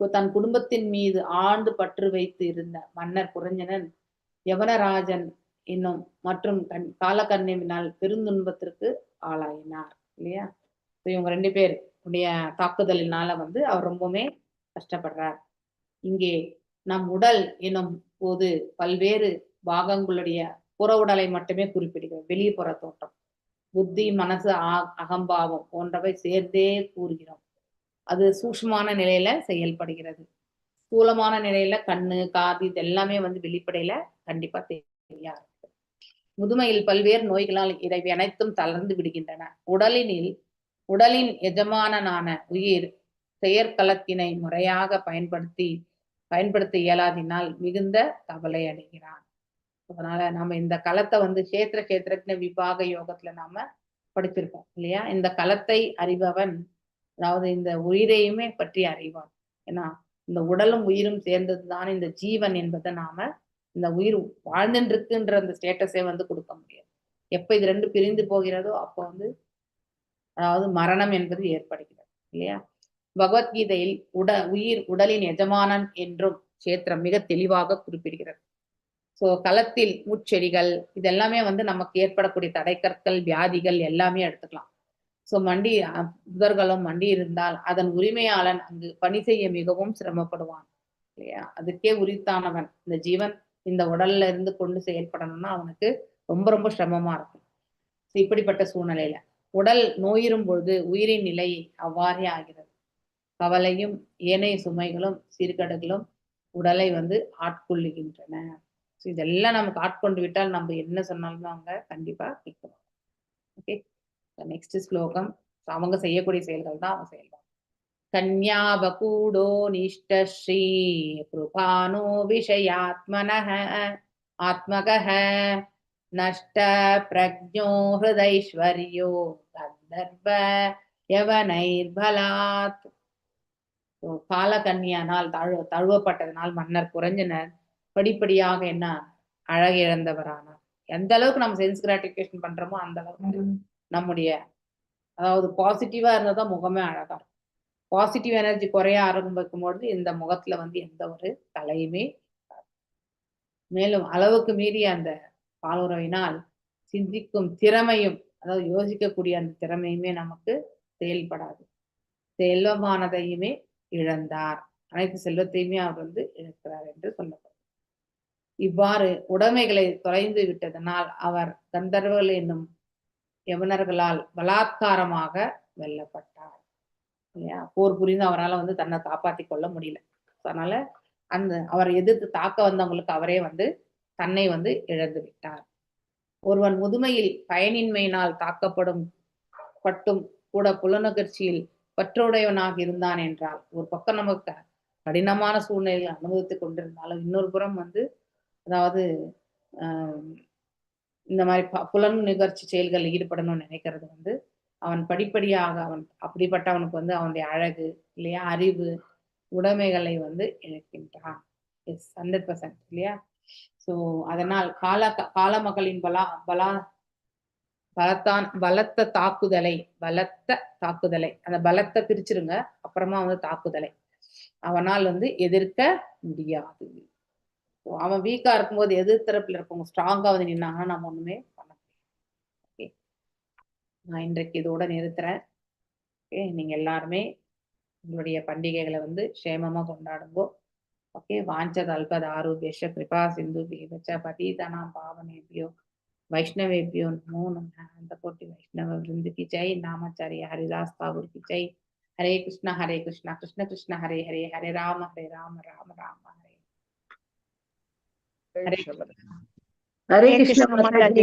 தன் குடும்பத்தின் மீது ஆழ்ந்து பற்று வைத்து இருந்த மன்னர் புரஞ்சனன் யவனராஜன் என்னும் மற்றும் காலகன்னினால் பெருந்துன்பத்திற்கு ஆளாயினார் இல்லையா. இவங்க 2 பேர் உடைய தாக்குதலினால வந்து அவர் ரொம்பவுமே கஷ்டப்படுறார். இங்கே நம் உடல் எனும் போது பல்வேறு பாகங்களுடைய புற உடலை மட்டுமே குறிப்பிடுகிறோம். வெளிப்புற தோற்றம், புத்தி, மனசு, அகம்பாவம் போன்றவை சேர்ந்தே கூறுகிறோம். அது சூக்ஷ்மமான நிலையில செயல்படுகிறது. ஸ்தூலமான நிலையில கண்ணு, காது இது எல்லாமே வந்து வெளிப்படையில கண்டிப்பா தெரியாது. முதுமையில் பல்வேறு நோய்களால் இவை அனைத்தும் தளர்ந்து விடுகின்றன. உடலின் எஜமானனான உயிர் செயற்களத்தினை முறையாக பயன்படுத்த இயலாதினால் மிகுந்த கவலை அடைகிறான். அதனால நம்ம இந்த களத்தை வந்து கேத்திர விபாக யோகத்துல நாம படிச்சிருக்கோம் இல்லையா. இந்த களத்தை அறிபவன், அதாவது இந்த உயிரையுமே பற்றி அறிவான். ஏன்னா இந்த உடலும் உயிரும் சேர்ந்ததுதான் இந்த ஜீவன் என்பதை நாம இந்த உயிர் வாழ்ந்துட்டு இருக்குன்ற அந்த ஸ்டேட்டஸே வந்து கொடுக்க முடியாது. எப்ப இது 2 பிரிந்து போகிறதோ அப்போ வந்து அதாவது மரணம் என்பது ஏற்படுகிறது இல்லையா. பகவத்கீதையில் உயிர் உடலின் எஜமானன் என்றும் கஷேத்திரம் மிக தெளிவாக குறிப்பிடுகிறது. ஸோ களத்தில் முட்செடிகள் இதெல்லாமே வந்து நமக்கு ஏற்படக்கூடிய தடைக்கற்கள், வியாதிகள் எல்லாமே எடுத்துக்கலாம். ஸோ புதர்களும் மண்டி இருந்தால் அதன் உரிமையாளன் அங்கு பணி செய்ய மிகவும் சிரமப்படுவான் இல்லையா. அதுக்கே உரித்தானவன் இந்த ஜீவன் இந்த உடல்ல இருந்து கொண்டு செயல்படணும்னா அவனுக்கு ரொம்ப ரொம்ப சிரமமா இருக்கும். இப்படிப்பட்ட சூழ்நிலையில உடல் நோயிரும் பொழுது உயிரின் நிலை அவ்வாறே ஆகிறது. கவலையும் ஏனைய சுமைகளும் சீர்கேடுகளும் உடலை வந்து ஆட்கொள்ளுகின்றன. இதெல்லாம் நமக்கு ஆட்கொண்டு விட்டால் நம்ம என்ன சொன்னாலும் அவங்க கண்டிப்பா கேட்கணும். ஓகே, நெக்ஸ்ட் ஸ்லோகம். அவங்க செய்யக்கூடிய செயல்கள் தான் அவங்க செய்யலாம். கன்யாபகூடோ நிஷ்டஸ்ரீ கிருபானோ விஷயாத்மனஹ ஆத்மகஹ நஷ்ட பிரஜ்ஞோ ஹிருதைஸ்வர்யோ கந்தர்வ யவனைர்பலாத். காலகன்யானால் தழுவப்பட்டதனால் மன்னர் புரஞ்சனர் படிப்படியாக என்ன அழகிழந்தவரானார். எந்த அளவுக்கு நம்ம சென்ஸ் கிராட்டிபிகேஷன் பண்றோமோ அந்த அளவுக்கு நம்முடைய அதாவது பாசிட்டிவா இருந்தாதான் முகமே அழகா இருக்கும். பாசிட்டிவ் எனர்ஜி குறைய ஆரம்பிக்கும் பொழுது இந்த முகத்துல வந்து எந்த ஒரு தலையுமே, மேலும் அளவுக்கு மீறிய அந்த பாலுறவினால் சிந்திக்கும் திறமையும், அதாவது யோசிக்கக்கூடிய அந்த திறமையுமே நமக்கு செயல்படாது. செல்வமானதையுமே இழந்தார். அனைத்து செல்வத்தையுமே அவர் வந்து இழக்கிறார் என்று சொல்லப்படும். இவ்வாறு உடைமைகளை தொலைந்து விட்டதனால் அவர் கந்தர்வர்கள் என்னும் யவனர்களால் பலாத்காரமாக வெல்லப்பட்டார் இல்லையா. போர் புரிந்து அவரால் வந்து தன்னை காப்பாற்றி கொள்ள முடியல. அதனால அந்த அவரை எதிர்த்து தாக்க வந்தவங்களுக்கு அவரே வந்து தன்னை வந்து இழந்து விட்டார். ஒருவன் முதுமையில் பயனின்மையினால் பட்டும் கூட புலனுகர்ச்சியில் பற்றுடையவனாக இருந்தான் என்றால், ஒரு பக்கம் நமக்கு கடினமான சூழ்நிலையை அனுபவித்துக் கொண்டிருந்தாலும் இன்னொரு புறம் வந்து அதாவது இந்த மாதிரி புலன் நிகழ்ச்சி செயல்களில் ஈடுபடணும்னு நினைக்கிறது வந்து அவன் படிப்படியாக அப்படிப்பட்டவனுக்கு வந்து அவனுடைய அழகு இல்லையா, அறிவு, உடைமைகளை வந்து இழக்கின்றான். 100% இல்லையா. ஸோ அதனால் காலமகளின் பலத்த தாக்குதலை அந்த பலத்தை பிரிச்சிருங்க, அப்புறமா வந்து தாக்குதலை அவனால் வந்து எதிர்க்க முடியாது. அவன் வீக்கா இருக்கும்போது எதிர்த்தரப்புல இருக்கவங்க ஸ்ட்ராங்கா வந்து நின்னாங்கன்னா நம்ம ஒண்ணுமே பண்ண முடியும். ஓகே, நான் இன்றைக்கு இதோட நிறுத்துறேன். ஓகே, நீங்க எல்லாருமே உங்களுடைய பண்டிகைகளை வந்து சேமமா கொண்டாடுங்கோ. ओके वाञ्छकल्पतरुभ्यश्च कृपा सिन्धुभ्यः च पतितानां पावनेभ्यो वैष्णवेभ्यो नमो नमः। अनंतकोटि वैष्णव वृंद की जय। नामाचार्य हरिदास ठाकुर की जय। हरे कृष्ण कृष्ण कृष्ण हरे हरे, हरे राम राम राम हरे। जय हरे कृष्ण कृष्ण। हरे कृष्ण माता जी।